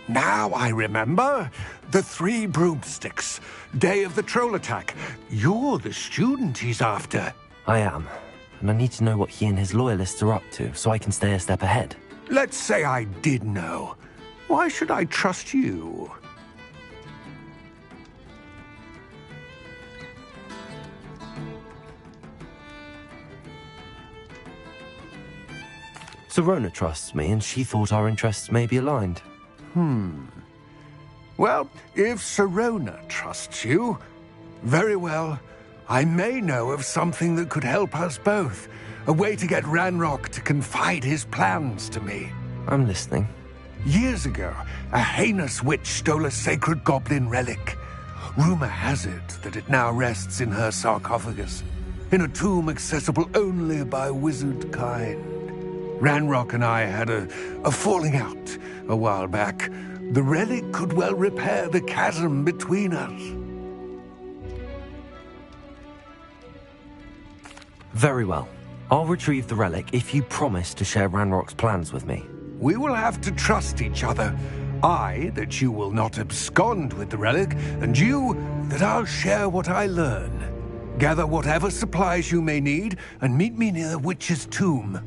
Now I remember. The 3 broomsticks. Day of the troll attack. You're the student he's after. I am, and I need to know what he and his loyalists are up to so I can stay a step ahead. Let's say I did know. Why should I trust you? Sorona trusts me, and she thought our interests may be aligned. Well, if Sorona trusts you, very well. I may know of something that could help us both. A way to get Ranrock to confide his plans to me. I'm listening. Years ago, a heinous witch stole a sacred goblin relic. Rumor has it that it now rests in her sarcophagus, in a tomb accessible only by wizard kind. Ranrock and I had a falling out a while back. The relic could well repair the chasm between us. Very well. I'll retrieve the relic if you promise to share Ranrock's plans with me. We will have to trust each other. I, that you will not abscond with the relic, and you, that I'll share what I learn. Gather whatever supplies you may need, and meet me near the witch's tomb.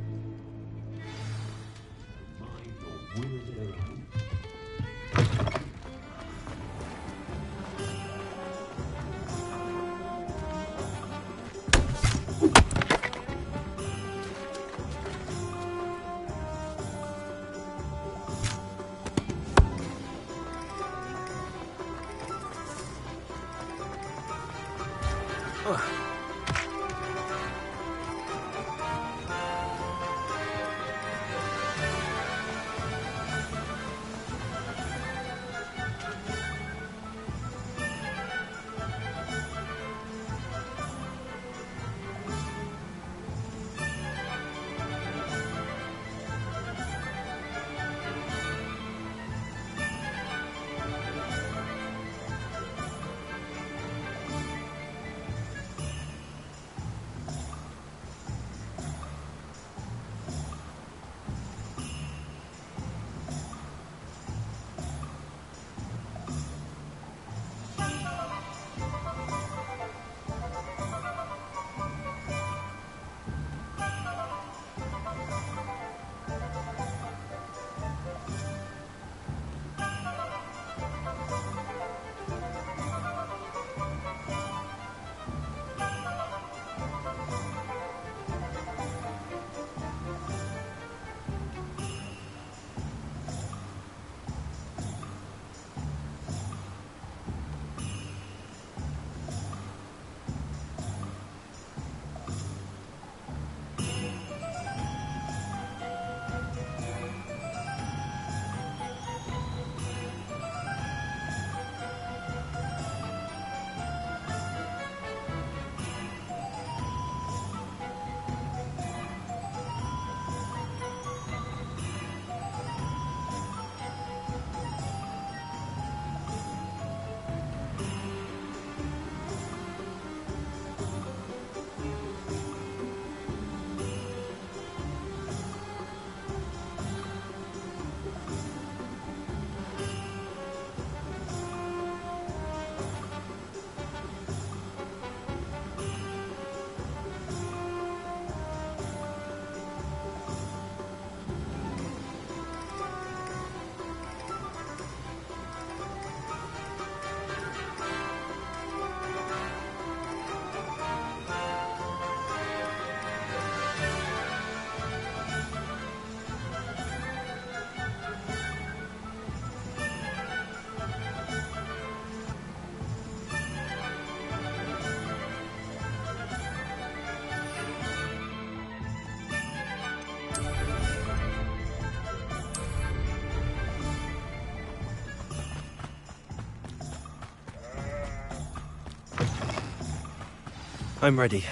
I'm ready.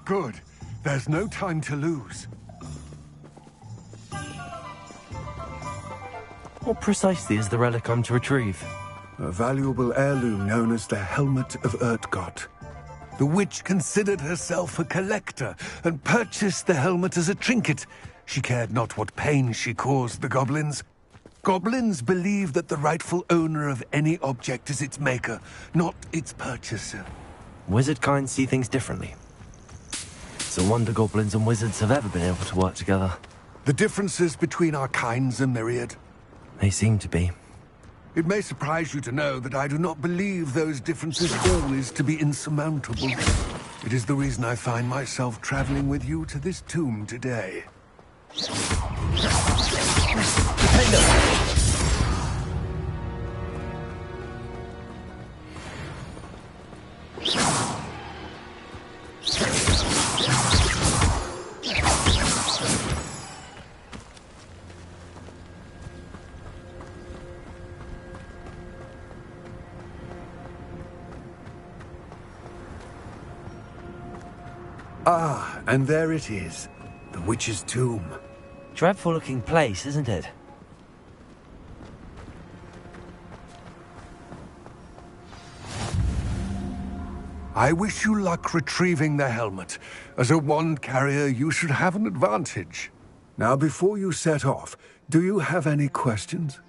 Good. There's no time to lose. What precisely is the relic I'm to retrieve? A valuable heirloom known as the Helmet of Urtkot. The witch considered herself a collector and purchased the helmet as a trinket. She cared not what pain she caused the goblins. Goblins believe that the rightful owner of any object is its maker, not its purchaser. Wizard kind see things differently. It's a wonder goblins and wizards have ever been able to work together. The differences between our kinds are myriad. They seem to be. It may surprise you to know that I do not believe those differences always to be insurmountable. It is the reason I find myself traveling with you to this tomb today. Ah, and there it is. The witch's tomb. Dreadful looking place, isn't it? I wish you luck retrieving the helmet. As a wand carrier, you should have an advantage. Now, before you set off, do you have any questions?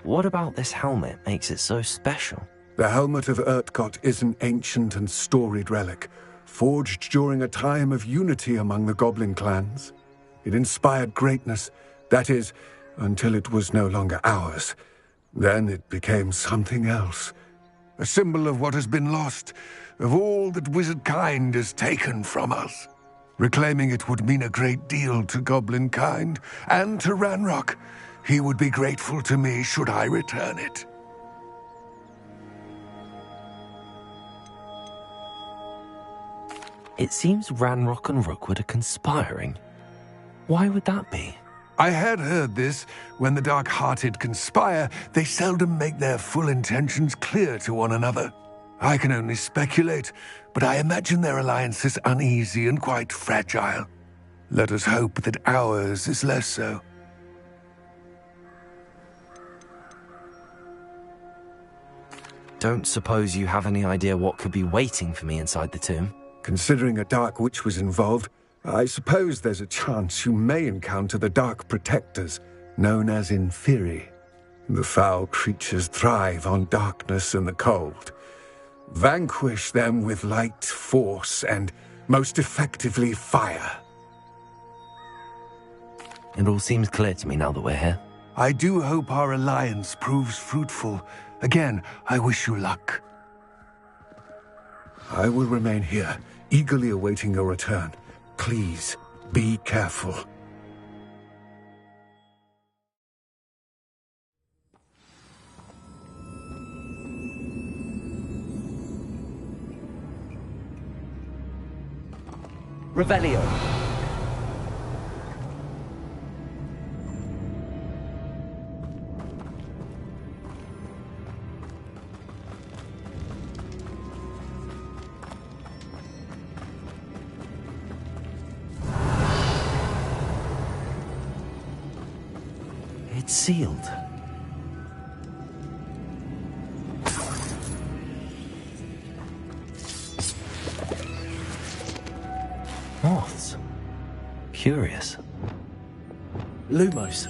What about this helmet makes it so special? The Helmet of Urtkot is an ancient and storied relic, forged during a time of unity among the goblin clans. It inspired greatness, that is, until it was no longer ours. Then it became something else. A symbol of what has been lost, of all that wizard kind has taken from us. Reclaiming it would mean a great deal to goblin kind, and to Ranrock. He would be grateful to me should I return it. It seems Ranrock and Rookwood are conspiring. Why would that be? I had heard this. When the dark-hearted conspire, they seldom make their full intentions clear to one another. I can only speculate, but I imagine their alliance is uneasy and quite fragile. Let us hope that ours is less so. Don't suppose you have any idea what could be waiting for me inside the tomb? Considering a dark witch was involved, I suppose there's a chance you may encounter the Dark Protectors, known as Inferi. The foul creatures thrive on darkness and the cold. Vanquish them with light, force, and, most effectively, fire. It all seems clear to me now that we're here. I do hope our alliance proves fruitful. Again, I wish you luck. I will remain here, eagerly awaiting your return. Please, be careful. Revelio. It's sealed. Moths. Curious. Lumos.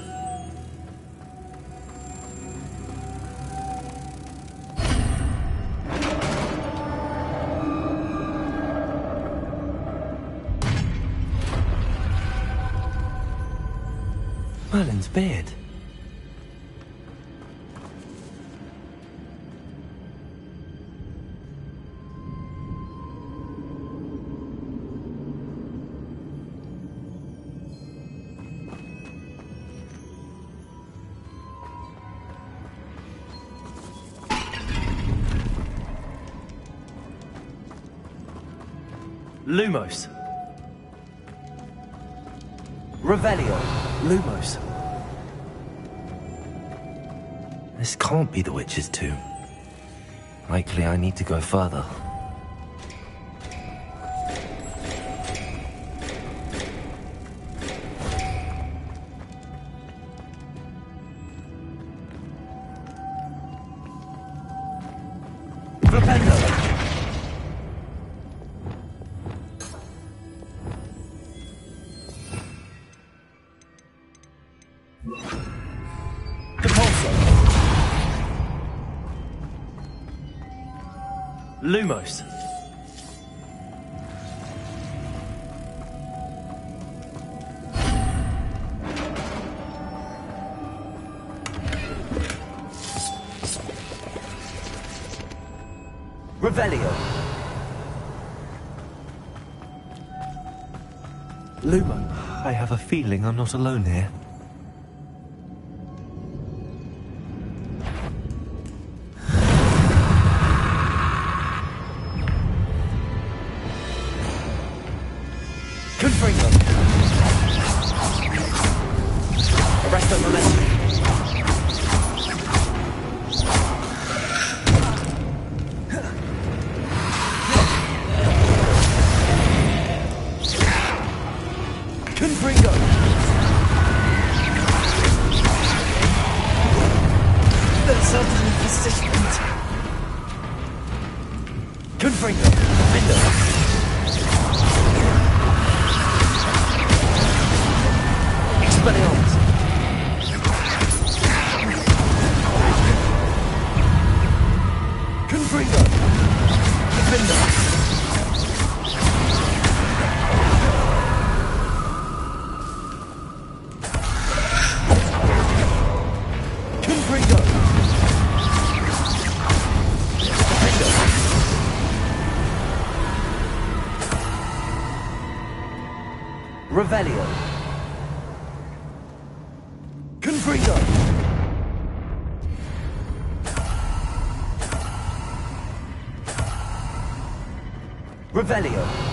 Merlin's beard. Lumos. Revelio. Lumos. This can't be the witch's tomb. Likely I need to go further. Lumos. Revelio. Lumo. I have a feeling I'm not alone here. Revelio. Confringo. Revelio.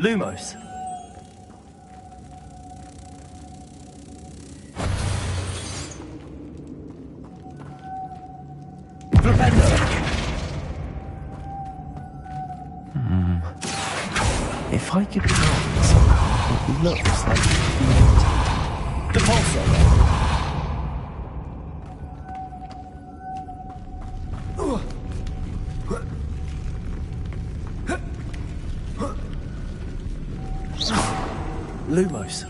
Lumos. If I could count it somehow, it looks like the pulsar. Lumos.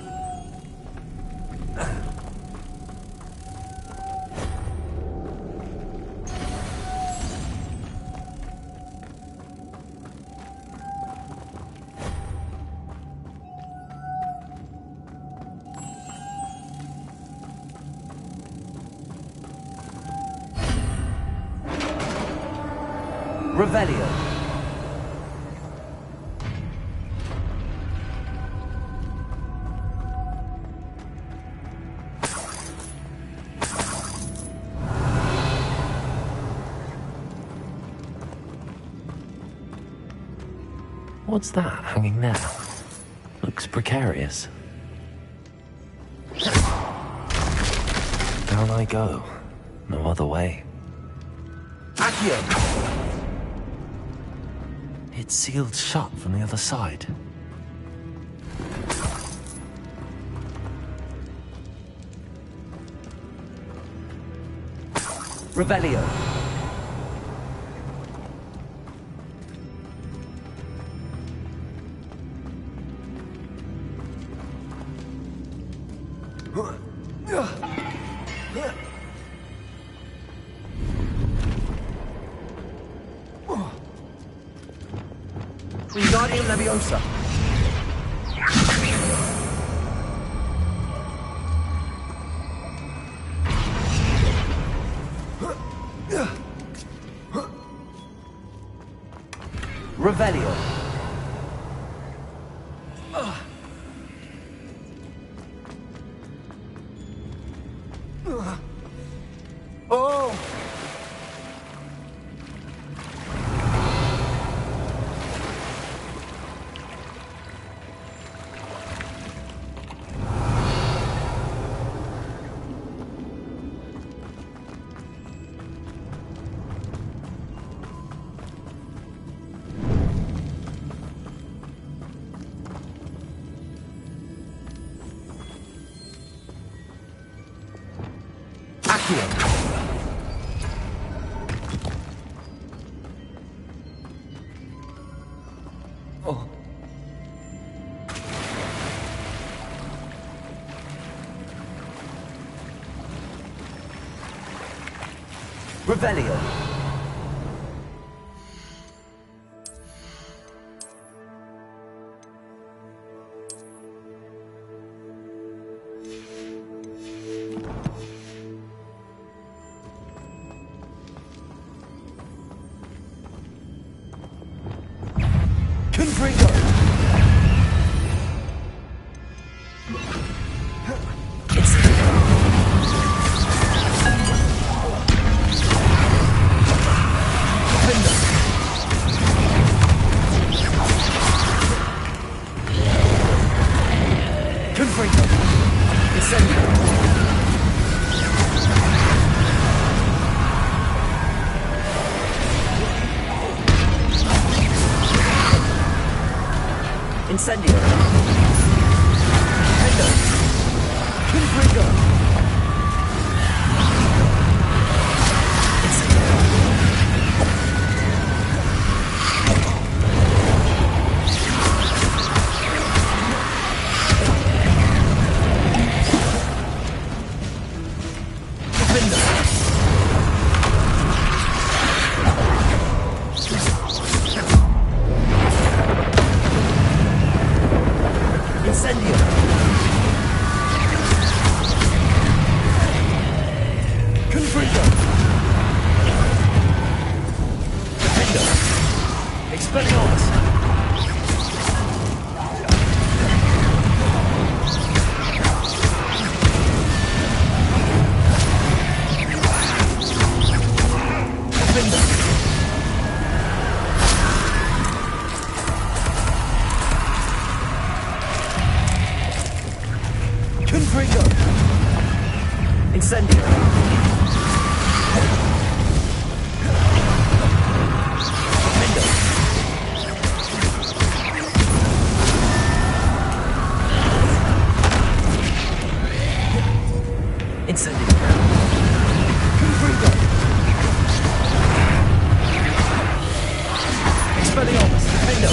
Revelio. What's that hanging there? Looks precarious. Down I go. No other way. Accio. It's sealed shut from the other side. Revelio. Wingardium Leviosa. Revelio. Oh! Oh. Revelio. Confringo. Confringo. Incendio. Incendio. Hendo. Confringo. Incendio. Confringo. Defendo. Expelliarmus. Defendo. Confringo. Incendio. Defendo. Incendio. Confringo. Expelliarmus. Defendo.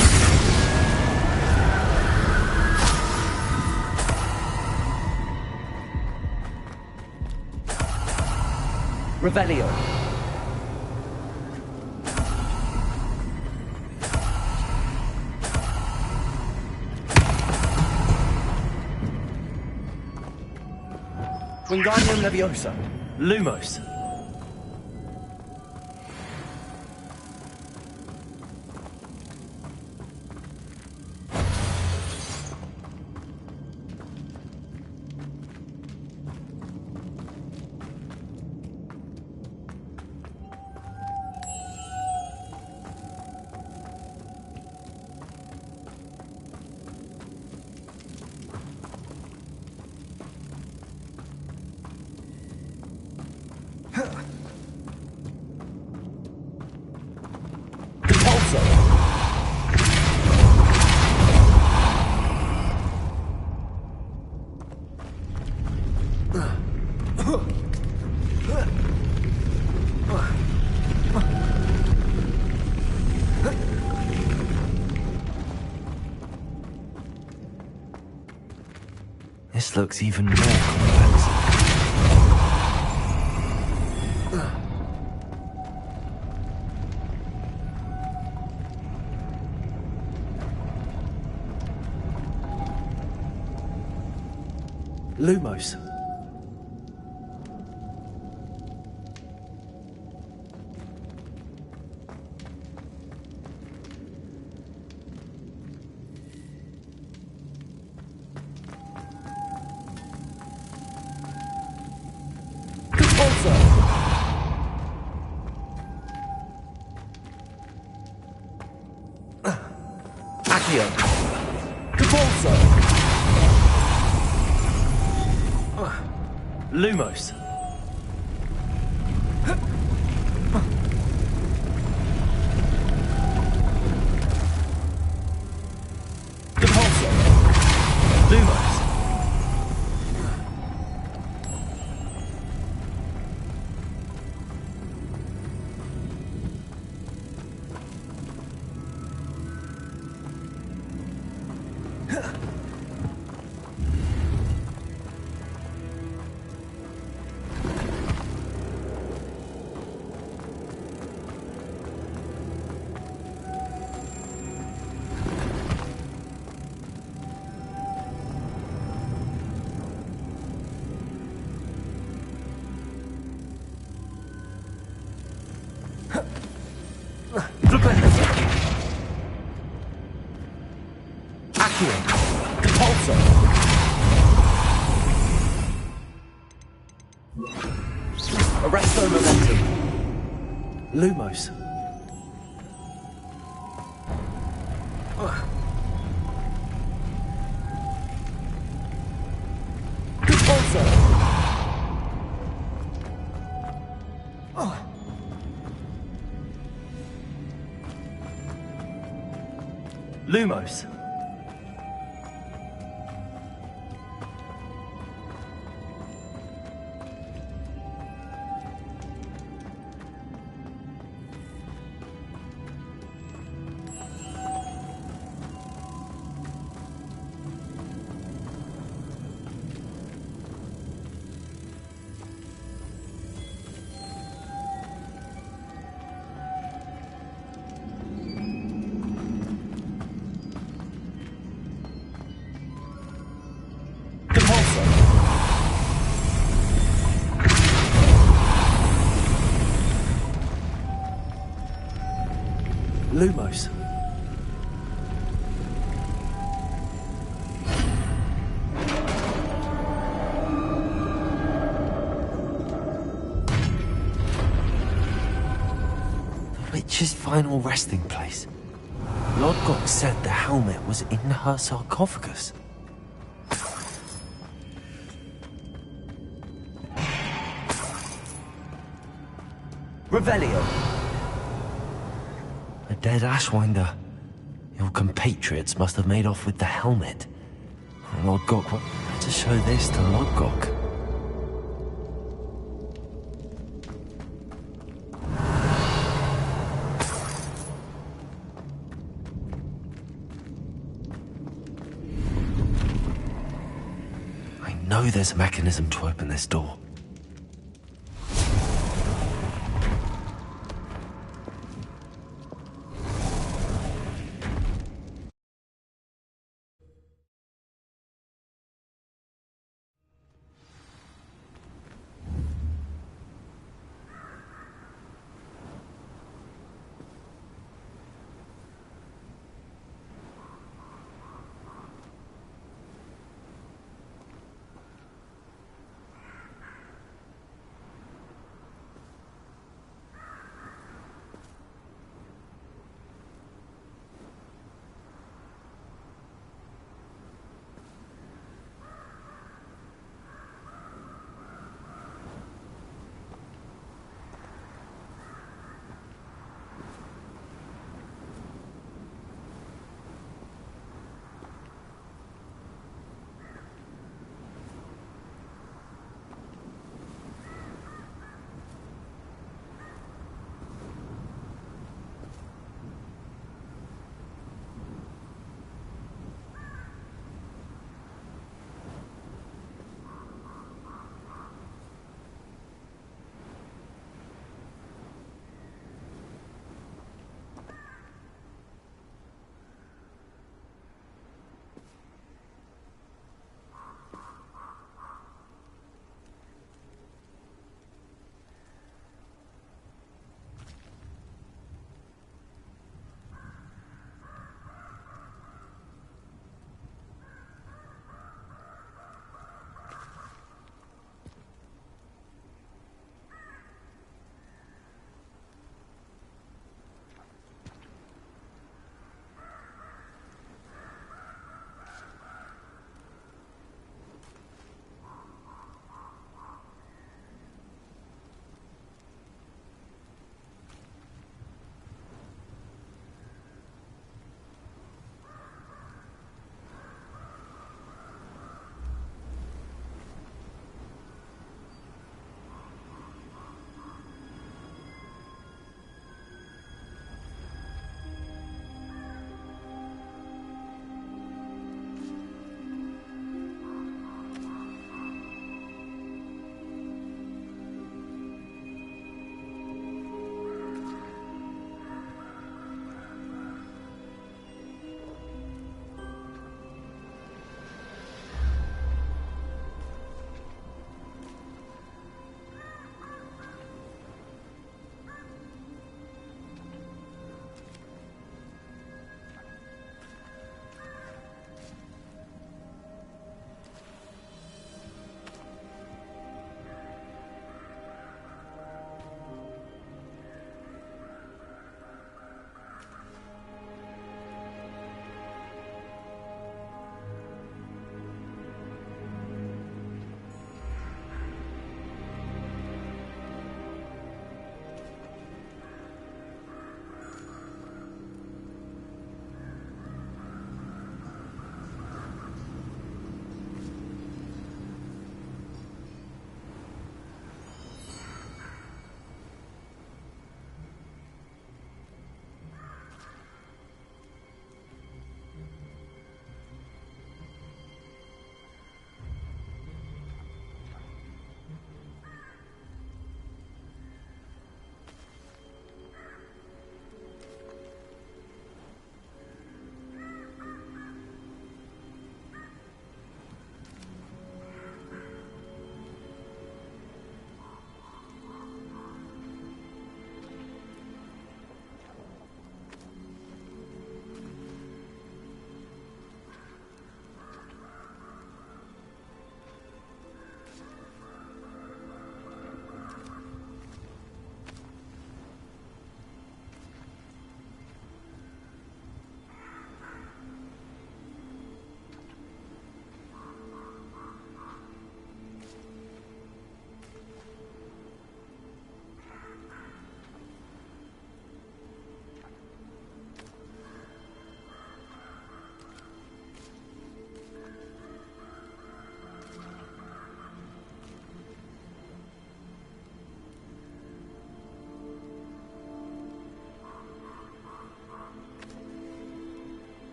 Revelio. Wingardium Leviosa. Lumos. This looks even more complex. Lumos. Repulsor! Lumos. Repulsor! Lumos. Arresto momentum. Lumos. Repulsor! Lumos. Lumos. The witch's final resting place. Lodgok said the helmet was in her sarcophagus. Revelio. A dead Ashwinder. Your compatriots must have made off with the helmet. Lodgok, to show this to Lodgok. I know there's a mechanism to open this door.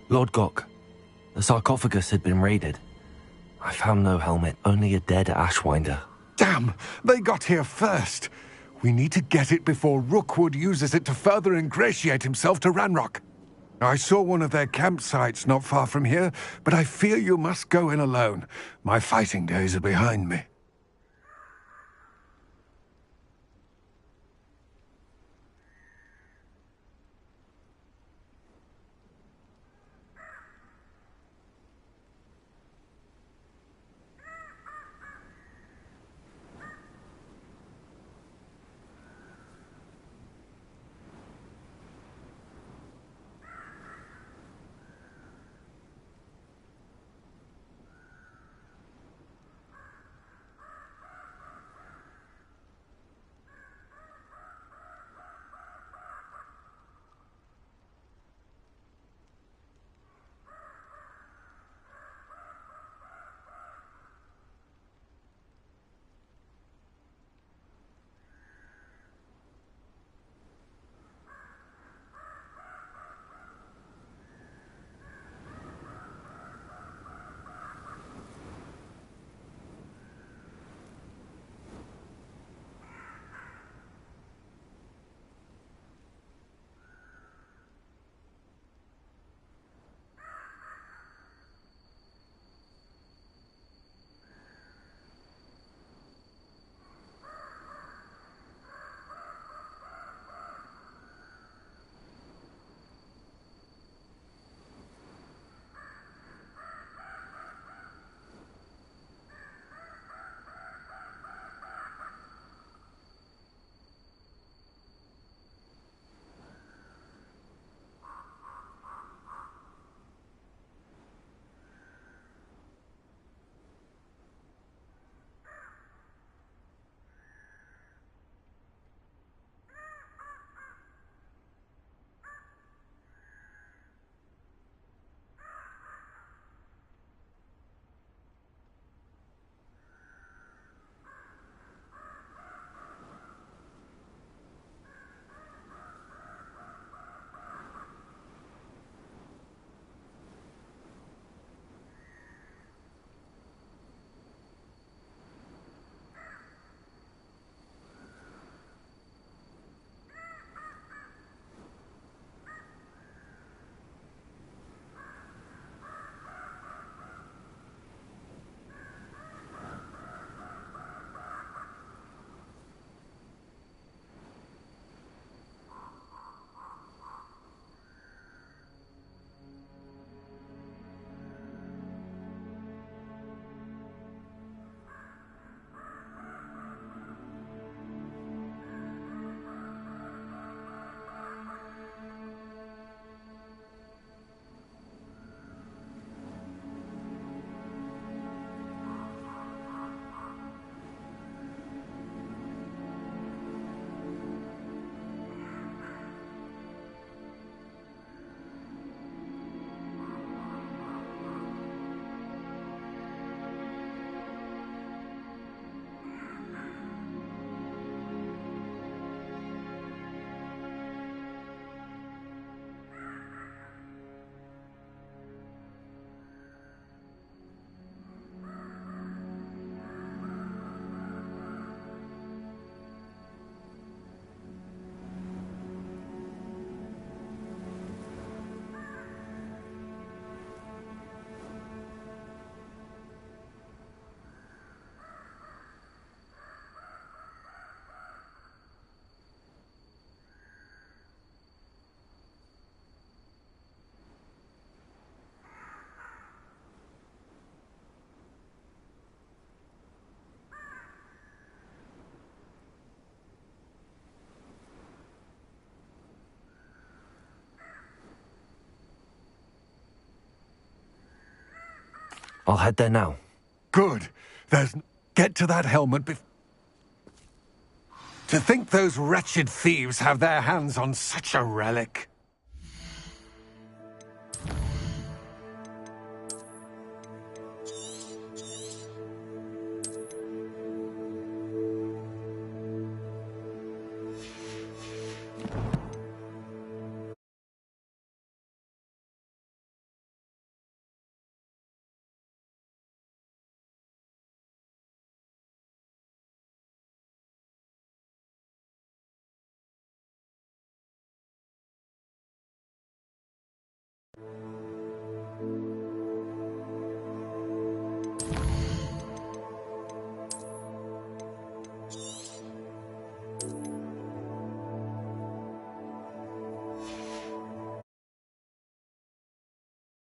Lord Gok, the sarcophagus had been raided. I found no helmet, only a dead Ashwinder. Damn! They got here first. We need to get it before Rookwood uses it to further ingratiate himself to Ranrock. I saw one of their campsites not far from here, but I fear you must go in alone. My fighting days are behind me. I'll head there now. Good. Get to that helmet To think those wretched thieves have their hands on such a relic.